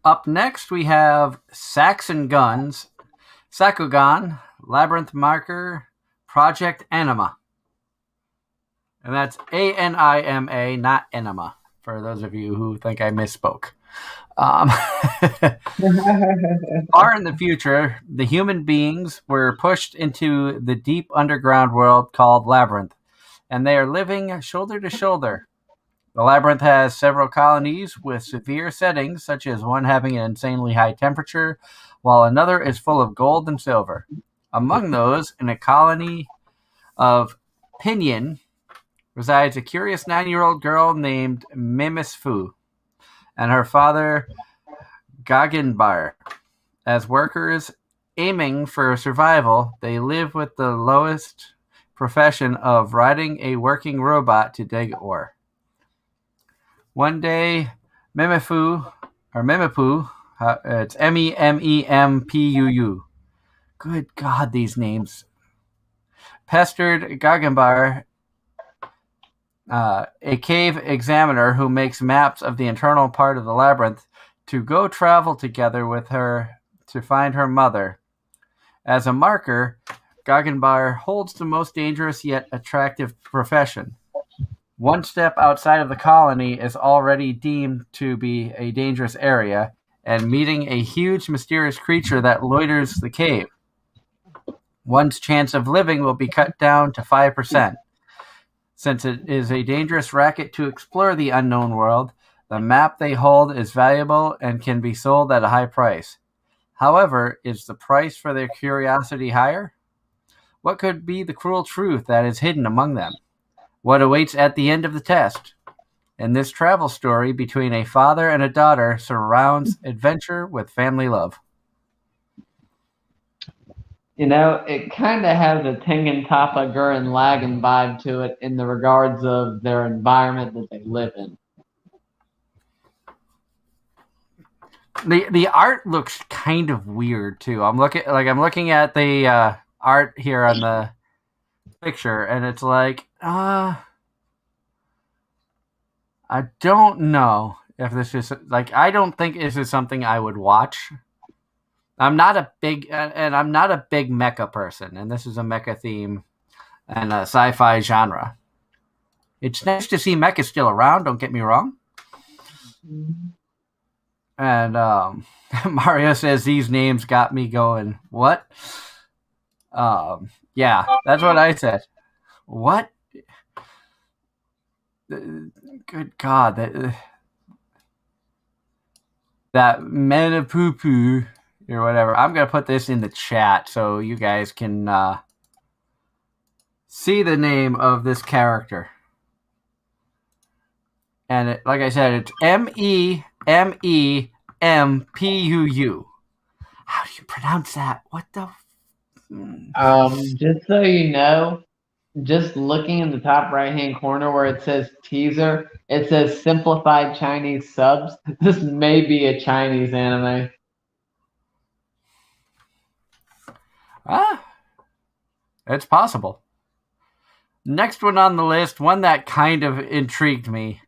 Up next, we have Saxon Guns, Sakugan, Labyrinth Marker, Project Anima. And that's Anima, not Enema, for those of you who think I misspoke. Far in the future, the human beings were pushed into the deep underground world called Labyrinth, and they are living shoulder to shoulder. The Labyrinth has several colonies with severe settings, such as one having an insanely high temperature, while another is full of gold and silver. Among those, in a colony of Pinyin, resides a curious 9-year-old girl named Mimisfu and her father, Gaginbar. As workers aiming for survival, they live with the lowest profession of riding a working robot to dig ore. One day, Mimipu, it's Memmepuu. Good God, these names. Pestered Gagambar, a cave examiner who makes maps of the internal part of the labyrinth, to go travel together with her to find her mother. As a marker, Gagambar holds the most dangerous yet attractive profession. One step outside of the colony is already deemed to be a dangerous area, and meeting a huge mysterious creature that loiters the cave. One's chance of living will be cut down to 5%. Since it is a dangerous racket to explore the unknown world, the map they hold is valuable and can be sold at a high price. However, is the price for their curiosity higher? What could be the cruel truth that is hidden among them? What awaits at the end of the test? And this travel story between a father and a daughter surrounds adventure with family love. You know, it kind of has a Tengen Toppa Gurren Lagann vibe to it in the regards of their environment that they live in. The art looks kind of weird too. I'm looking at the art here on the picture, and it's like, I don't know if this is like, I don't think this is something I would watch. I'm not a big mecha person, and this is a mecha theme and a sci-fi genre. It's nice to see mecha still around. Don't get me wrong. And Mario says these names got me going. What? Yeah, that's what I said. What? Good God, that Menapoo or whatever. I'm gonna put this in the chat so you guys can see the name of this character. And like I said, it's Memmepuu. How do you pronounce that? What the? Just so you know, just looking in the top right-hand corner where it says teaser, it says simplified Chinese subs. This may be a Chinese anime. It's possible. Next one on the list, one that kind of intrigued me.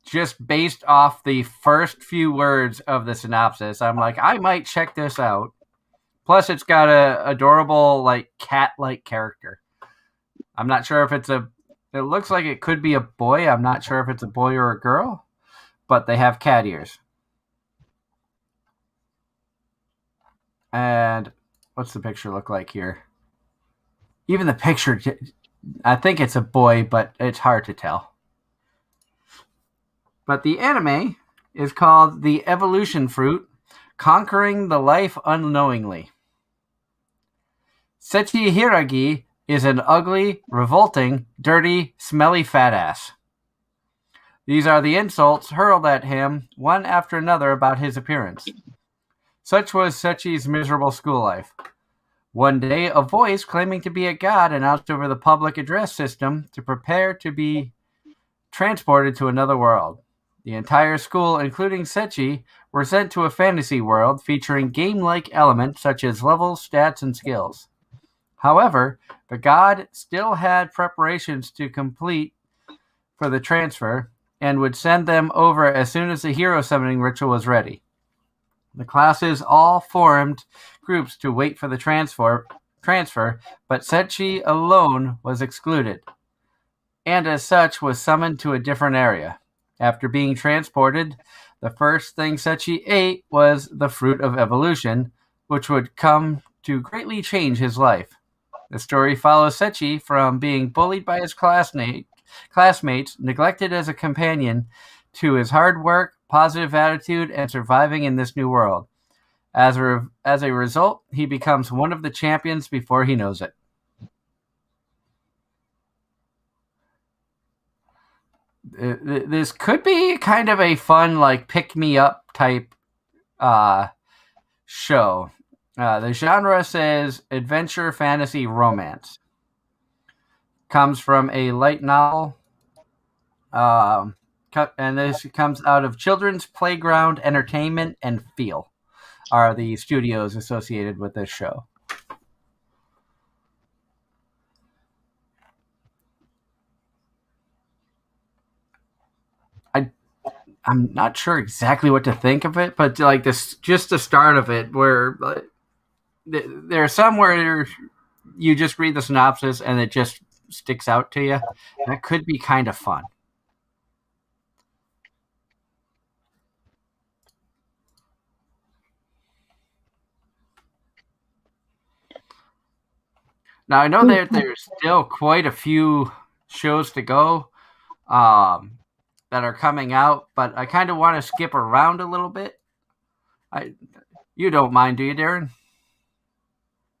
Just based off the first few words of the synopsis, I'm like, I might check this out. Plus, it's got a adorable, like, cat-like character. I'm not sure if it looks like it could be a boy. I'm not sure if it's a boy or a girl, but they have cat ears. And what's the picture look like here? Even the picture, I think it's a boy, but it's hard to tell. But the anime is called The Evolution Fruit, Conquering the Life Unknowingly. Sechi Hiragi is an ugly, revolting, dirty, smelly fat ass. These are the insults hurled at him one after another about his appearance. Such was Sechi's miserable school life. One day, a voice claiming to be a god announced over the public address system to prepare to be transported to another world. The entire school, including Sechi, were sent to a fantasy world featuring game-like elements such as levels, stats, and skills. However, the god still had preparations to complete for the transfer and would send them over as soon as the hero summoning ritual was ready. The classes all formed groups to wait for the transfer, but Sechi alone was excluded, and as such was summoned to a different area. After being transported, the first thing Sechi ate was the fruit of evolution, which would come to greatly change his life. The story follows Sechi from being bullied by his classmates, neglected as a companion, to his hard work, positive attitude, and surviving in this new world. As a result, he becomes one of the champions before he knows it. This could be kind of a fun, like, pick-me-up type show. The genre says adventure, fantasy, romance. Comes from a light novel. And this comes out of Children's Playground Entertainment and Feel are the studios associated with this show. I'm not sure exactly what to think of it, but like this, just the start of it, where there's some where you just read the synopsis and it just sticks out to you. That could be kind of fun. Now I know that there's still quite a few shows to go that are coming out, but I kind of want to skip around a little bit. You don't mind, do you, Darren?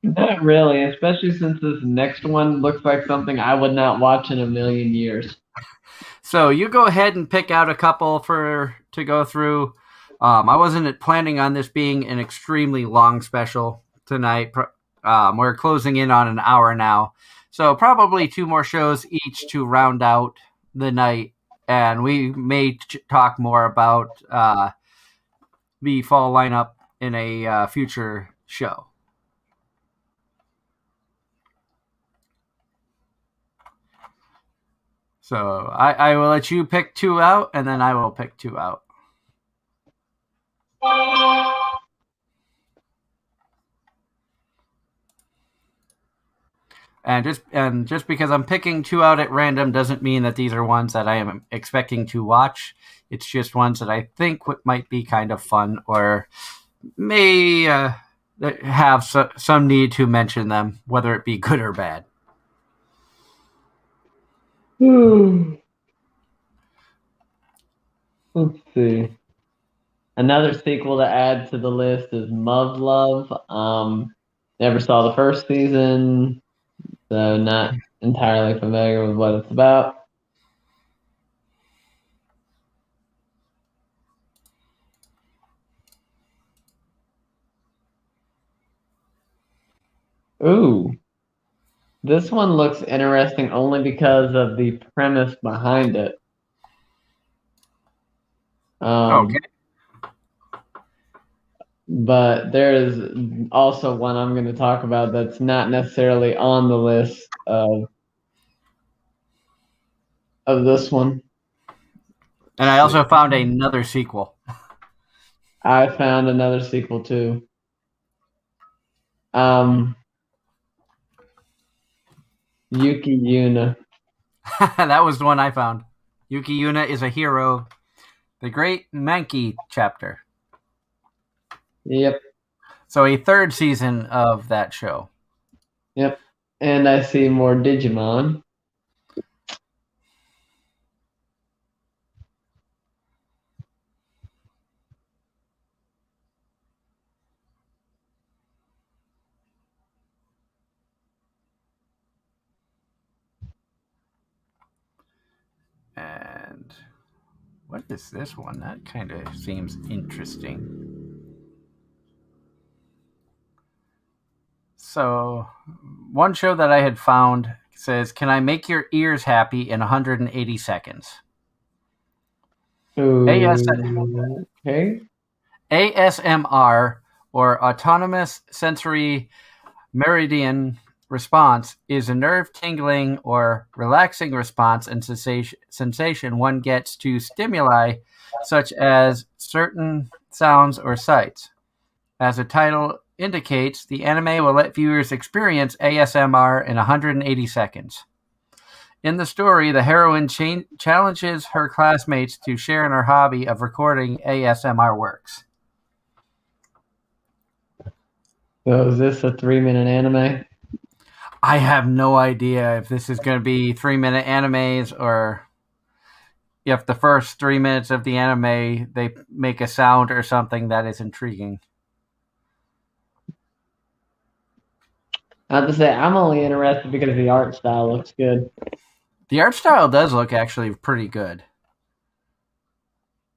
Not really, especially since this next one looks like something I would not watch in a million years. So you go ahead and pick out a couple to go through. I wasn't planning on this being an extremely long special tonight. We're closing in on an hour now, so probably two more shows each to round out the night, and we may talk more about the fall lineup in a future show. So I will let you pick two out, and then I will pick two out. And just because I'm picking two out at random doesn't mean that these are ones that I am expecting to watch. It's just ones that I think might be kind of fun or may have some need to mention them, whether it be good or bad. Let's see. Another sequel to add to the list is Love. Never saw the first season, so not entirely familiar with what it's about. Ooh, this one looks interesting only because of the premise behind it. Okay. But there's also one I'm going to talk about that's not necessarily on the list of this one. And I also found another sequel. I found another sequel too. Yuki Yuna. That was the one I found. Yuki Yuna is a hero. The Great Mankey Chapter. Yep. So a third season of that show. Yep. And I see more Digimon. What is this one? That kind of seems interesting. So, one show that I had found says, "Can I make your ears happy in 180 seconds?" Okay. ASMR, or Autonomous Sensory Meridian Response, is a nerve-tingling or relaxing response and sensation one gets to stimuli such as certain sounds or sights. As the title indicates, the anime will let viewers experience ASMR in 180 seconds. In the story, the heroine challenges her classmates to share in her hobby of recording ASMR works. So is this a 3-minute anime? I have no idea if this is going to be 3-minute animes or if the first 3 minutes of the anime they make a sound or something that is intriguing. I have to say, I'm only interested because the art style looks good. The art style does look actually pretty good.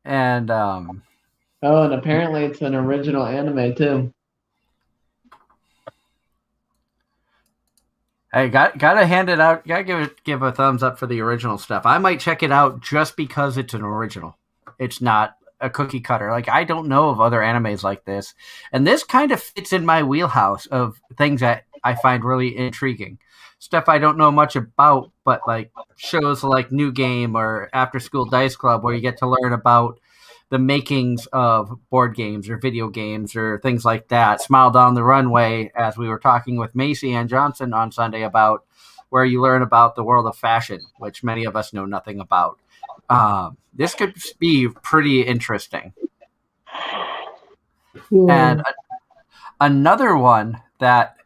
And Oh, and apparently it's an original anime too. I gotta hand it out. Gotta give a thumbs up for the original stuff. I might check it out just because it's an original. It's not a cookie cutter. Like, I don't know of other animes like this, and this kind of fits in my wheelhouse of things that I find really intriguing. Stuff I don't know much about, but like shows like New Game or After School Dice Club, where you get to learn about the makings of board games or video games or things like that. Smile Down the Runway, as we were talking with Macy and Johnson on Sunday about, where you learn about the world of fashion, which many of us know nothing about. This could be pretty interesting. And another one that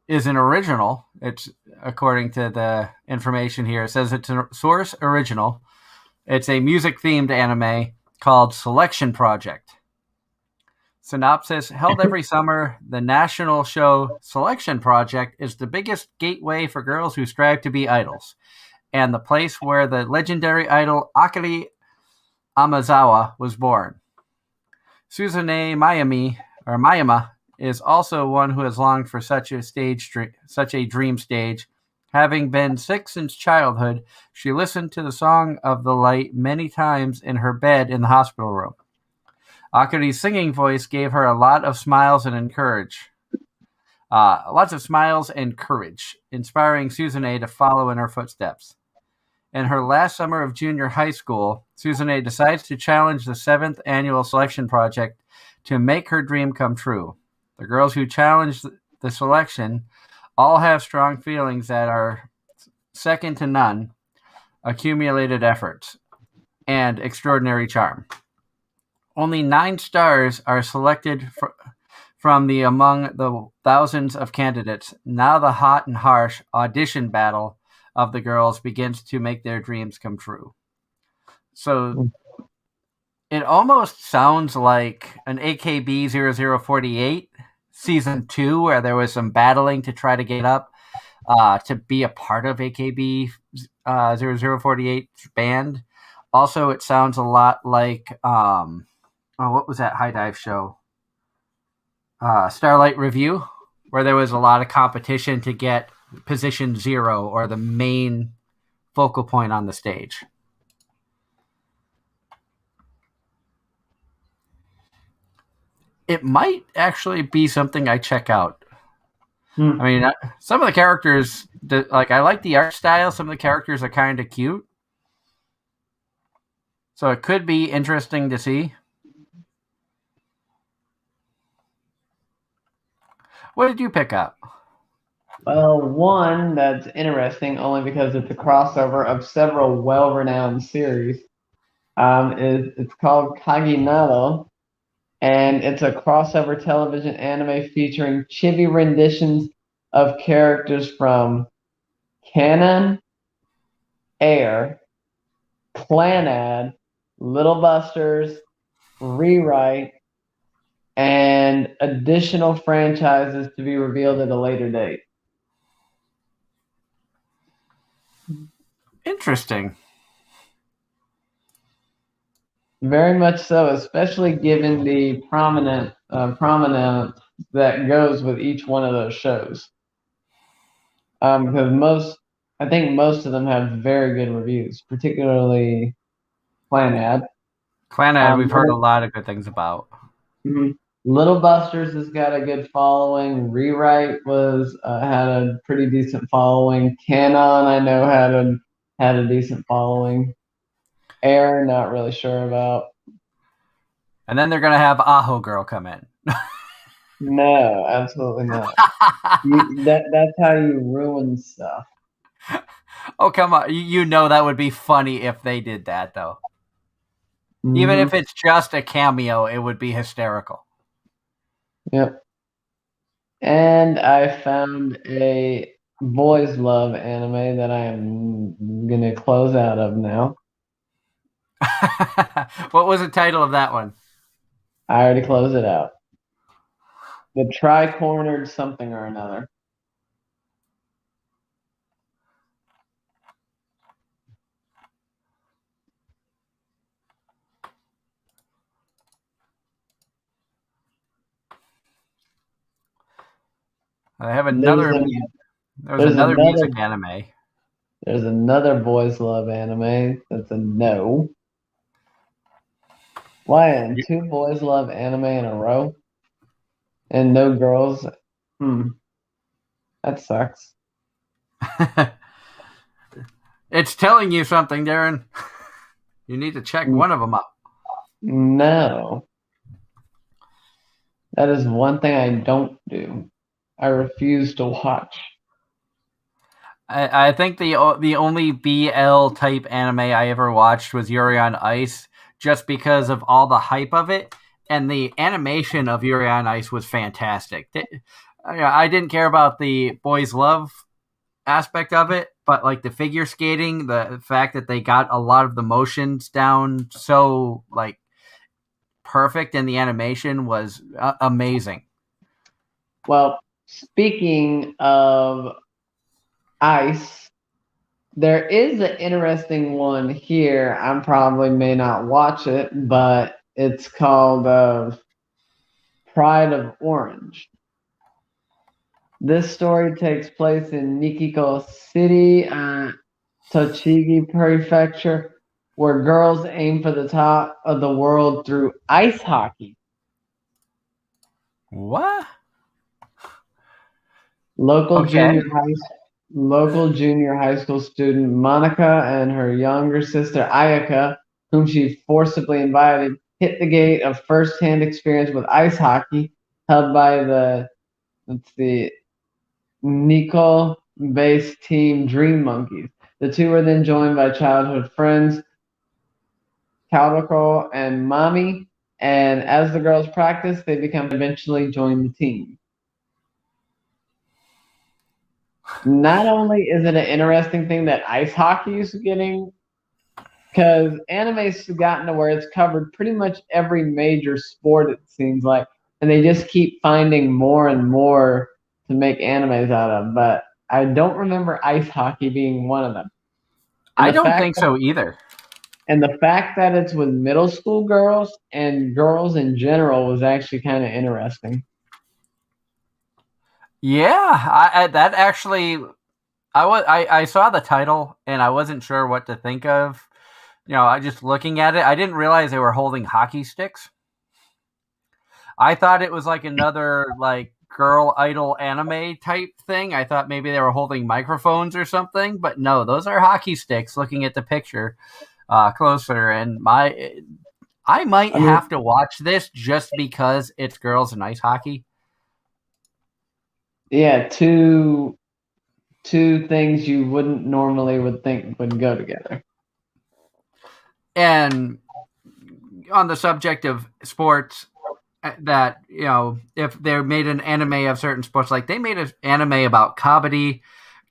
is an original, it's according to the information here, it says it's a source original. It's a music-themed anime called Selection Project. Synopsis: held every summer, the national show Selection Project is the biggest gateway for girls who strive to be idols, and the place where the legendary idol Akari Amazawa was born. Suzune Mayama is also one who has longed for such a dream stage. Having been sick since childhood, she listened to the Song of the Light many times in her bed in the hospital room. Akari's singing voice gave her lots of smiles and courage, inspiring Suzune to follow in her footsteps. In her last summer of junior high school, Suzune decides to challenge the 7th annual Selection Project to make her dream come true. The girls who challenge the selection all have strong feelings that are second to none, accumulated efforts, and extraordinary charm. Only 9 stars are selected from among the thousands of candidates. Now the hot and harsh audition battle of the girls begins to make their dreams come true. So it almost sounds like an AKB 0048 season 2, where there was some battling to try to get up to be a part of AKB 0048's band. Also, it sounds a lot like what was that high dive show? Starlight Review, where there was a lot of competition to get position 0 or the main focal point on the stage. It might actually be something I check out. I mean, some of the characters, I like the art style. Some of the characters are kind of cute. So it could be interesting to see. What did you pick up? Well, one that's interesting only because it's a crossover of several well-renowned series. It's called Kaginado, and it's a crossover television anime featuring chibi renditions of characters from Canon, Air, Clanad, Little Busters, Rewrite, and additional franchises to be revealed at a later date. Interesting. Very much so, especially given the prominence that goes with each one of those shows. Because I think most of them have very good reviews, particularly Clanad. Planet, we've heard a Little, lot of good things about. mhm. Little Busters has got a good following. Rewrite was had a pretty decent following. Canon, I know, had a decent following. Air, not really sure about. And then they're going to have Aho Girl come in. No, absolutely not. That's how you ruin stuff. Oh, come on. You know that would be funny if they did that, though. Even Hmm. if it's just a cameo, it would be hysterical. Yep. And I found a boys love anime that I am gonna close out of now. What was the title of that one? I already closed it out. The tri-cornered something or another. I have There's another. a There was there's another another music anime. there's another boys love anime that's a no. Lion, two boys love anime in a row and no girls. Hmm, that sucks. It's telling you something, Darren. You need to check one of them up. No, that is one thing I don't do. I refuse to watch. I think the only BL type anime I ever watched was Yuri on Ice, just because of all the hype of it, and the animation of Yuri on Ice was fantastic. I didn't care about the boys' love aspect of it, but like the figure skating, the fact that they got a lot of the motions down so like perfect, and the animation was amazing. Well, speaking of ice, there is an interesting one here. I probably may not watch it, but it's called Pride of Orange. This story takes place in Nikiko City, Tochigi Prefecture, where girls aim for the top of the world through ice hockey. What? Local Okay. junior high local junior high school student Monica and her younger sister Ayaka, whom she forcibly invited, hit the gate of first-hand experience with ice hockey, held by the let's see, Nicole-based team Dream Monkeys. The two were then joined by childhood friends Caldocro and Mami, and as the girls practice, they become eventually join the team. Not only is it an interesting thing that ice hockey is getting, because anime's gotten to where it's covered pretty much every major sport, it seems like, and they just keep finding more and more to make animes out of. But I don't remember ice hockey being one of them. And I the don't fact think so either. and the fact that it's with middle school girls and girls in general was actually kind of interesting. Yeah, that actually I saw the title and I wasn't sure what to think of. I just looking at it, I didn't realize they were holding hockey sticks. I thought it was like another like girl idol anime type thing. I thought maybe they were holding microphones or something, but no, those are hockey sticks. Looking at the picture closer, and I might I mean, have to watch this just because it's girls and ice hockey. yeah, two things you wouldn't normally would think would go together. And on the subject of sports, that if they made an anime of certain sports, like they made an anime about kabaddi.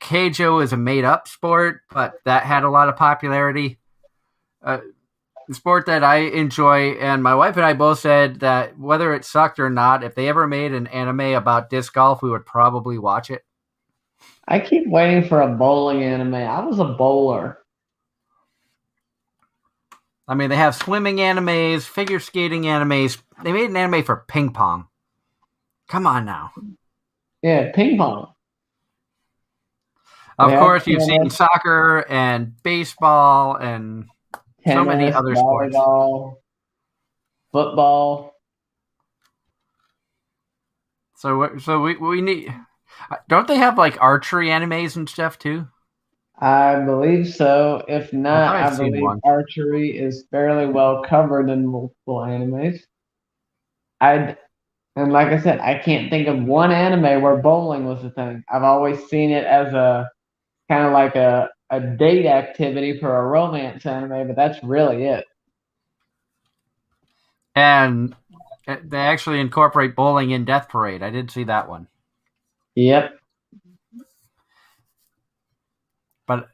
Keijo is a made-up sport, but that had a lot of popularity. The sport that I enjoy, and my wife and I both said that whether it sucked or not, if they ever made an anime about disc golf, we would probably watch it. I keep waiting for a bowling anime. I was a bowler. I mean, they have swimming animes, figure skating animes. They made an anime for ping pong. Come on now. Yeah, ping pong. They Of have course, you've seen soccer and baseball and so many tennis, other sports. volleyball, football. So we need. Don't they have like archery animes and stuff too? I believe so. If I thought not, I'd I seen believe one. archery is fairly well covered in multiple animes. I And like I said, I can't think of one anime where bowling was a thing. I've always seen it as a kind of like a date activity for a romance anime, but that's really it. And they actually incorporate bowling in Death Parade. I did see that one. Yep. But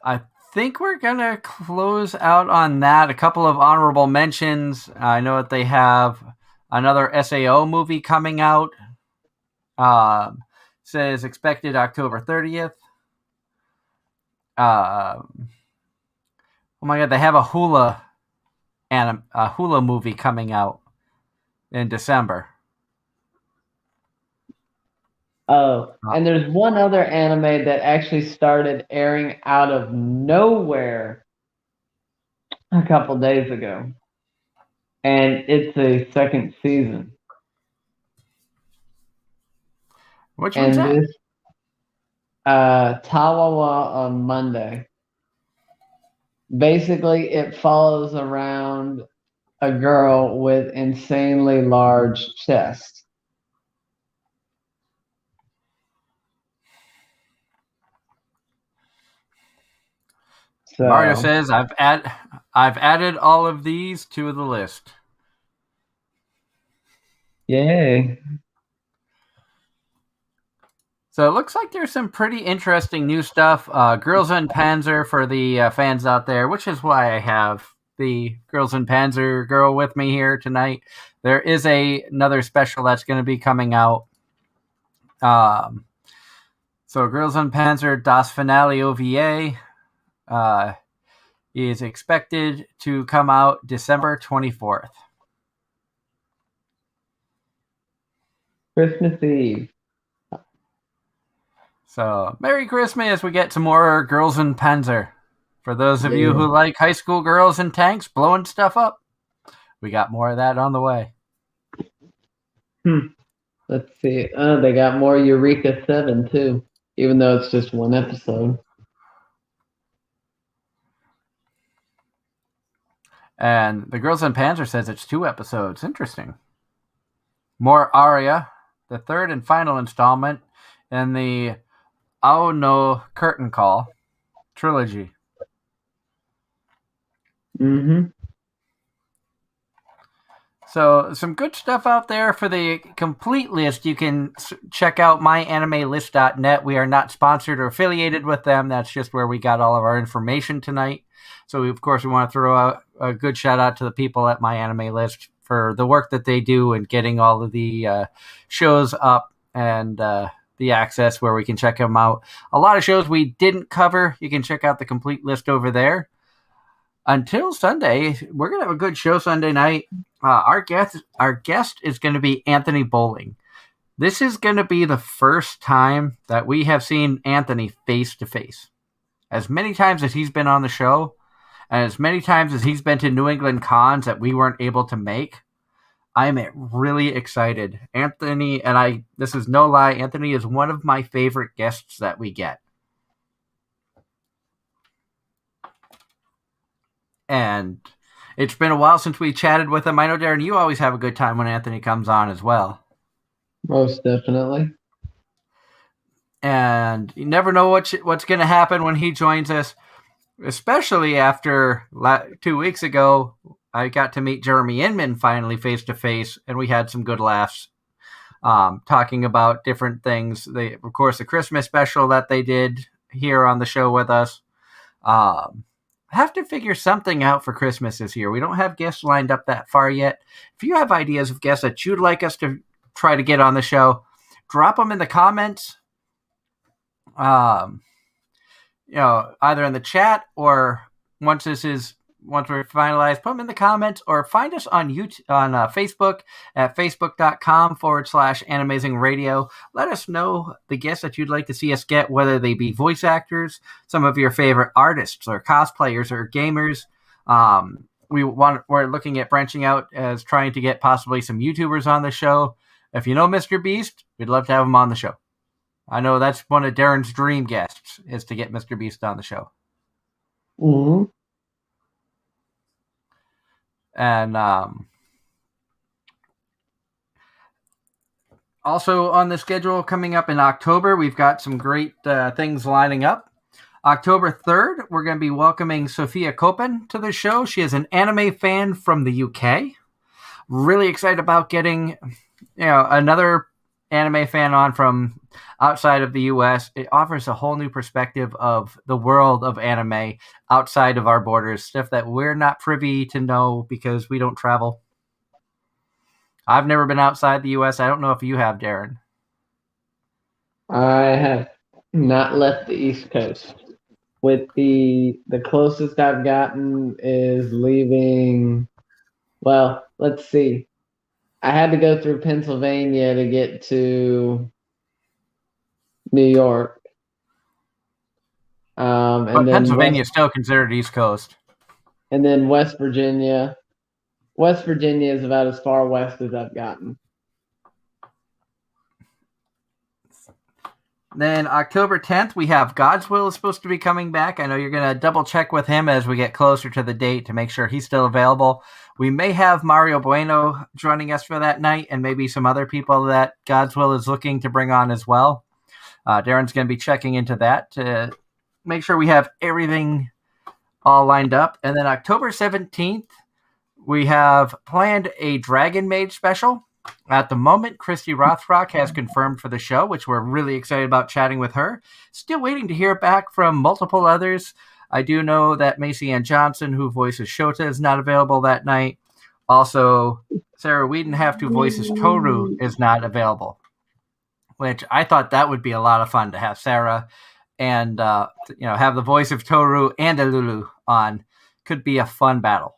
I think we're going to close out on that. A couple of honorable mentions. I know that they have another SAO movie coming out. Says expected October 30th. Oh my god, they have a hula movie coming out in December. Oh, and there's one other anime that actually started airing out of nowhere a couple days ago, and it's a second season. Which one's And that? this Tawawa on Monday. Basically, it follows around a girl with insanely large chest. Mario So, says I've added all of these to the list. yay. So it looks like there's some pretty interesting new stuff. Girls in Panzer for the fans out there, which is why I have the Girls in Panzer girl with me here tonight. There is another special that's going to be coming out. So Girls in Panzer Das Finale OVA is expected to come out December 24th. Christmas Eve. So Merry Christmas. We get some more Girls in Panzer. For those of you Yeah. who like high school girls in tanks blowing stuff up, we got more of that on the way. Let's see. They got more Eureka 7 too, even though it's just one episode. And the Girls in Panzer says it's 2 episodes. Interesting. More Aria, the third and final installment in the Ao no Curtain Call trilogy. Mm-hmm. So some good stuff out there. For the complete list, you can check out myanimelist.net. We are not sponsored or affiliated with them. That's just where we got all of our information tonight. So we want to throw out a good shout out to the people at My Anime List for the work that they do and getting all of the shows up and the access where we can check them out. A lot of shows we didn't cover. You can check out the complete list over there. Until Sunday, we're going to have a good show Sunday night. Our guest is going to be Anthony Bowling. This is going to be the first time that we have seen Anthony face to face. As many times as he's been on the show, and as many times as he's been to New England cons that we weren't able to make, I'm really excited. Anthony, and this is no lie, Anthony is one of my favorite guests that we get. And it's been a while since we chatted with him. I know, Darren, you always have a good time when Anthony comes on as well. Most definitely. And you never know what's going to happen when he joins us, especially after 2 weeks ago, I got to meet Jeremy Inman finally face to face, and we had some good laughs talking about different things. Of course, the Christmas special that they did here on the show with us. Have to figure something out for Christmas this year. We don't have guests lined up that far yet. If you have ideas of guests that you'd like us to try to get on the show, drop them in the comments. Either in the chat or once this is once we're finalized, put them in the comments or find us on YouTube, on Facebook at facebook.com/Anime-Zing radio. Let us know the guests that you'd like to see us get, whether they be voice actors, some of your favorite artists or cosplayers or gamers. We're looking at branching out as trying to get possibly some YouTubers on the show. If you know Mr. Beast, we'd love to have him on the show. I know that's one of Darren's dream guests, is to get Mr. Beast on the show. Mm-hmm. And also on the schedule coming up in October, we've got some great things lining up. October 3rd, we're going to be welcoming Sophia Koppen to the show. She is an anime fan from the UK. Really excited about getting another anime fan on from outside of the US. It offers a whole new perspective of the world of anime outside of our borders, stuff that we're not privy to know because we don't travel. I've never been outside the US. I don't know if you have, Darren. I have not left the East Coast. With the closest I've gotten is leaving. Well, let's see. I had to go through Pennsylvania to get to New York. And But then Pennsylvania is still considered East Coast. And then West Virginia. West Virginia is about as far west as I've gotten. Then October 10th, we have God's Will is supposed to be coming back. I know you're going to double check with him as we get closer to the date to make sure he's still available. We may have Mario Bueno joining us for that night and maybe some other people that God's Will is looking to bring on as well. Darren's going to be checking into that to make sure we have everything all lined up. And then October 17th, we have planned a Dragon Maid special. At the moment, Christy Rothrock has confirmed for the show, which we're really excited about chatting with her. Still waiting to hear back from multiple others. I do know that Macy Ann Johnson, who voices Shota, is not available that night. Also, Sarah Wiedenheft, who voices Toru, is not available, which I thought that would be a lot of fun to have Sarah and have the voice of Toru and Alulu on. Could be a fun battle.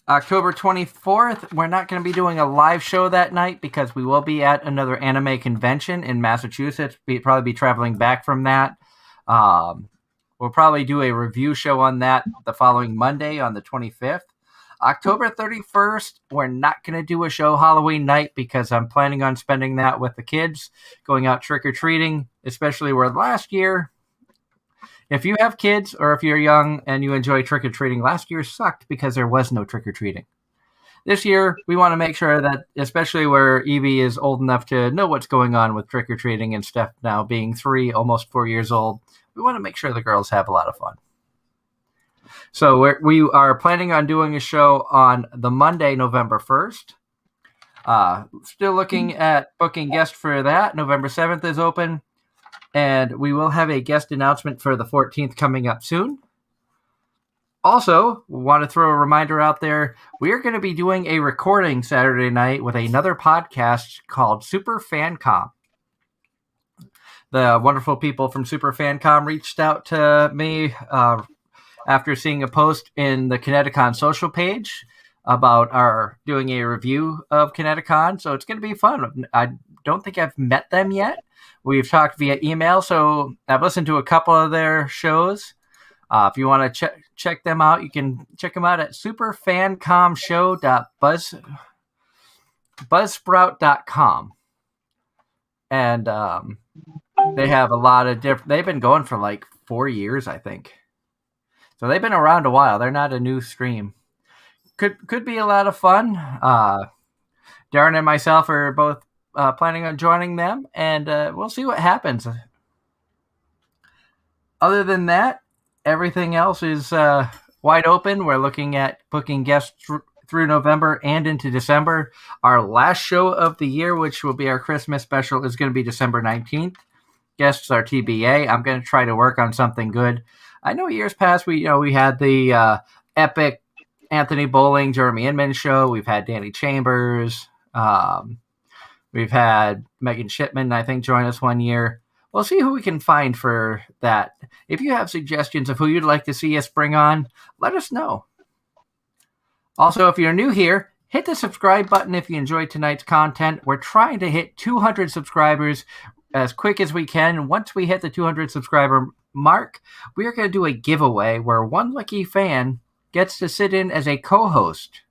October 24th, we're not going to be doing a live show that night because we will be at another anime convention in Massachusetts. Probably be traveling back from that. We'll probably do a review show on that the following Monday on the 25th. October 31st, we're not going to do a show Halloween night because I'm planning on spending that with the kids, going out trick-or-treating, especially where last year, if you have kids or if you're young and you enjoy trick-or-treating, last year sucked because there was no trick-or-treating. This year, we want to make sure that, especially where Evie is old enough to know what's going on with trick-or-treating and stuff now being 3, almost 4 years old, we want to make sure the girls have a lot of fun. So we are planning on doing a show on the Monday, November 1st. Still looking at booking guests for that. November 7th is open. And we will have a guest announcement for the 14th coming up soon. Also, we want to throw a reminder out there. We are going to be doing a recording Saturday night with another podcast called Super Fancom. The wonderful people from Super Fancom reached out to me after seeing a post in the Kineticon social page about our doing a review of Kineticon. So it's going to be fun. I don't think I've met them yet. We've talked via email, so I've listened to a couple of their shows. If you want to check them out, you can check them out at superfancomshow.buzzsprout.com. And they have a lot of different... They've been going for like 4 years, I think. So they've been around a while. They're not a new stream. Could be a lot of fun. Darren and myself are both planning on joining them, and we'll see what happens. Other than that, everything else is wide open. We're looking at booking guests through November and into December. Our last show of the year, which will be our Christmas special, is going to be December 19th. Guests are TBA. I'm going to try to work on something good. I know years past we had the epic Anthony Bowling, Jeremy Inman show. We've had Danny Chambers. We've had Megan Shipman, I think, join us one year. we'll see who we can find for that. If you have suggestions of who you'd like to see us bring on, let us know. Also, if you're new here, hit the subscribe button if you enjoyed tonight's content. We're trying to hit 200 subscribers as quick as we can. Once we hit the 200 subscriber mark, we are going to do a giveaway where one lucky fan gets to sit in as a co-host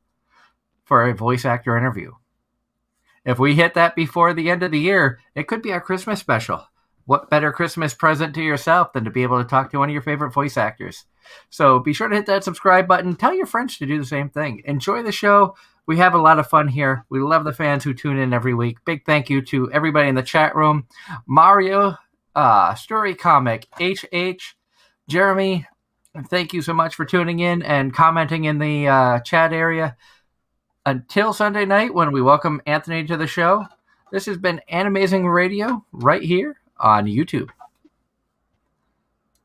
for a voice actor interview. If we hit that before the end of the year, it could be our Christmas special. What better Christmas present to yourself than to be able to talk to one of your favorite voice actors? So be sure to hit that subscribe button. Tell your friends to do the same thing. Enjoy the show. We have a lot of fun here. We love the fans who tune in every week. Big thank you to everybody in the chat room. Mario, Story Comic, HH, Jeremy, thank you so much for tuning in and commenting in the chat area. Until Sunday night when we welcome Anthony to the show, this has been Anime-Zing Radio right here on YouTube.